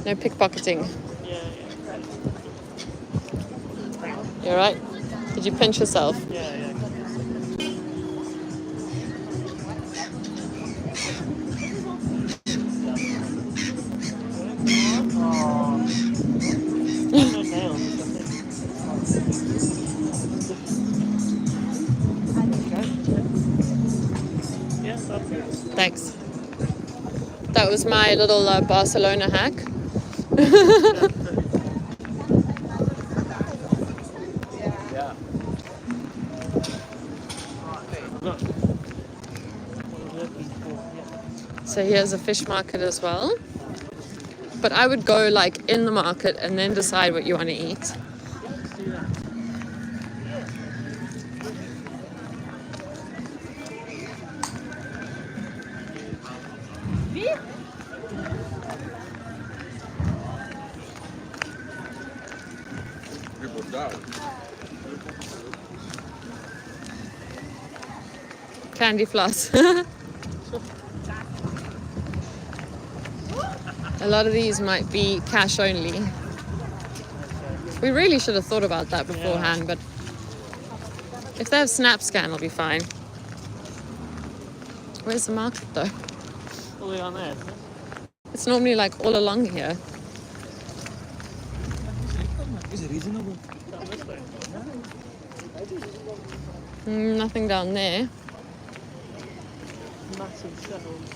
no pickpocketing. Yeah, yeah. You alright? Did you pinch yourself? Yeah, yeah. Oh. No nails. Yeah, that's it. Thanks. That was my little Barcelona hack. Look. What we're looking for. Yeah. So here's a fish market as well. But I would go like in the market and then decide what you want to eat. Let's do that. Candy floss. A lot of these might be cash only. We really should have thought about that beforehand, but if they have SnapScan, it'll be fine. Where's the market though? All the way on there, isn't it? It's normally like all along here. Is it reasonable? Down this way. Nothing down there. Massive shells.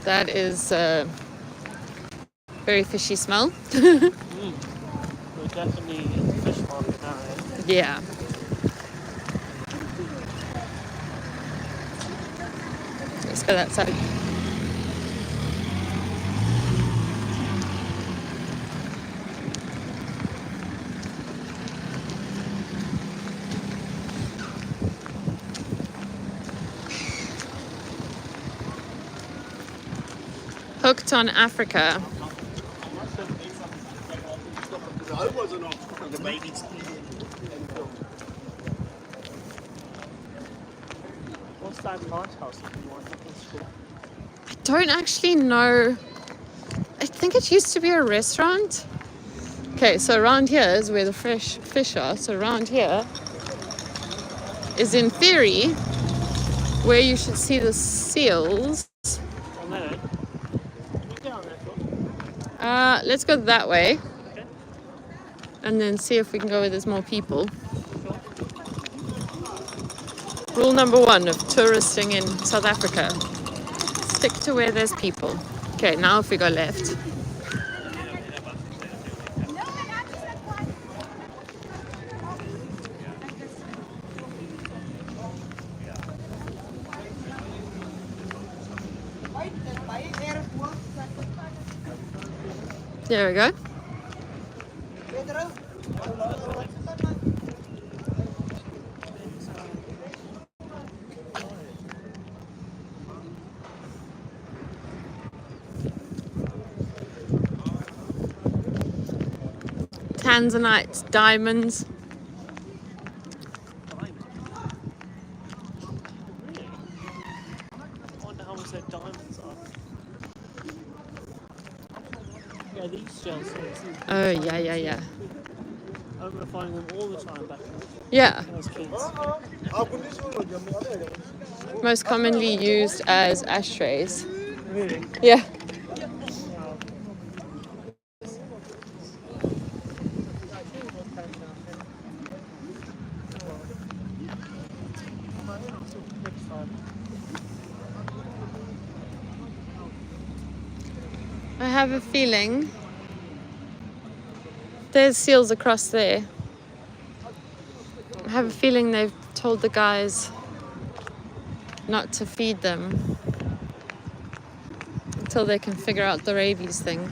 That is very fishy smell. We're definitely in the fish market now, eh? Yeah. Let's go that side. Hooked on Africa. What's that lighthouse if you want? I don't actually know. I think it used to be a restaurant. Okay, so around here is where the fresh fish are. So around here is in theory where you should see the seals. On there. Look down there, Phil. Let's go that way Okay. and then see if we can go where there's more people. Rule number 1 of touristing in South Africa: stick to where there's people. Okay, now if we go left. There we go. Tanzanite diamonds. Really? I wonder how much their diamonds are. Yeah, these shells. Oh, yeah. I remember finding them all the time back Yeah, when I was kids. most commonly used as ashtrays. Really? Yeah. I have a feeling there's seals across there. I have a feeling they've told the guys not to feed them. till they can figure out the rabies thing.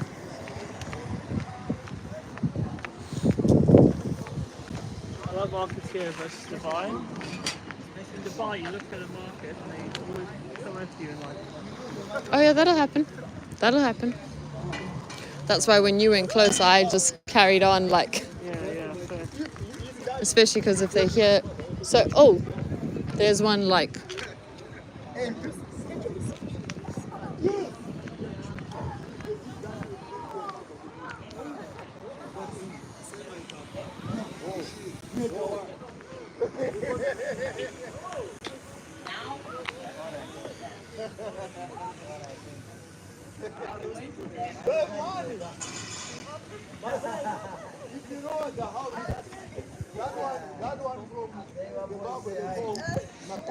I like markets here versus Dubai. In Dubai, you look at a market and they always come over to you and like, Oh yeah, that'll happen. That'll happen. That's why when you went close, I just carried on, like, yeah, fair. especially because if they hear. So, oh, there's one like.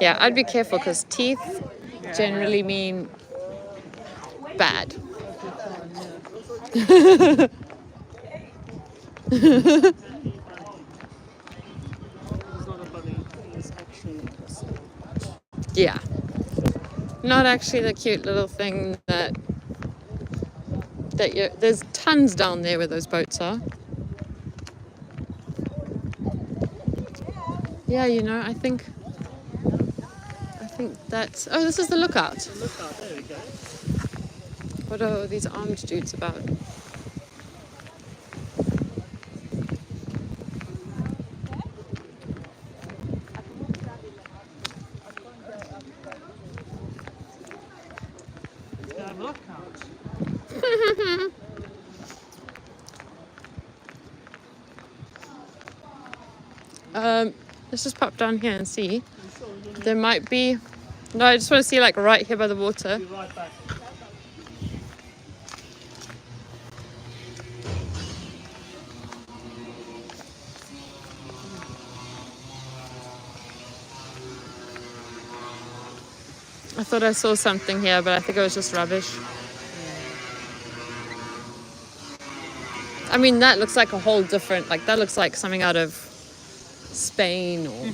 Yeah, I'd be careful because teeth generally mean bad. It's not a bunny, it's actually Yeah. Not actually the cute little thing that you. There's tons down there where those boats are. Yeah, you know, I think that's. Oh, this is the lookout. a lookout. There we go. What are these armed dudes about? They have a lookout. Let's just pop down here and see. There might be. No, I just want to see like right here by the water. Be right back. I thought I saw something here, but I think it was just rubbish. I mean, that looks like a whole different. Like that looks like something out of Spain or.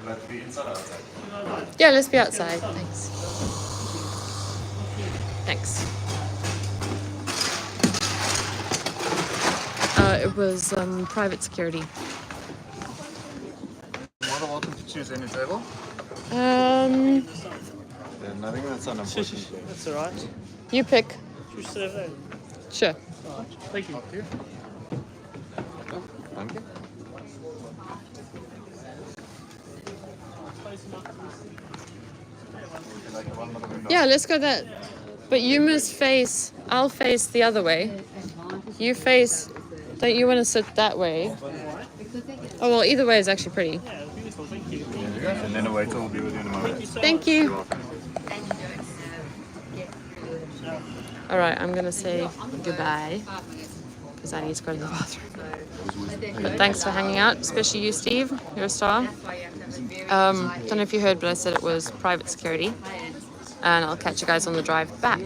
Like to be inside or outside? Yeah, let's be outside. Thanks. Thanks. It was private security. More than welcome to choose any table. Um, Then I think that's unimportant. That's alright. you pick. Should we serve there? Sure. Alright. Thank you. Up to you. Thank you. Like one little window. Yeah, let's go that. But you must face. I'll face the other way. You face. Don't you want to sit that way? Oh well, either way is actually pretty. Yeah, beautiful. Thank you. There you go. And then a waiter will be with you in a moment. Thank You're you. welcome. All right, I'm gonna say goodbye because I need to go to the bathroom. But thanks for hanging out, especially you, Steve. You're a star. Don't know if you heard, but I said it was private security. And I'll catch you guys on the drive back.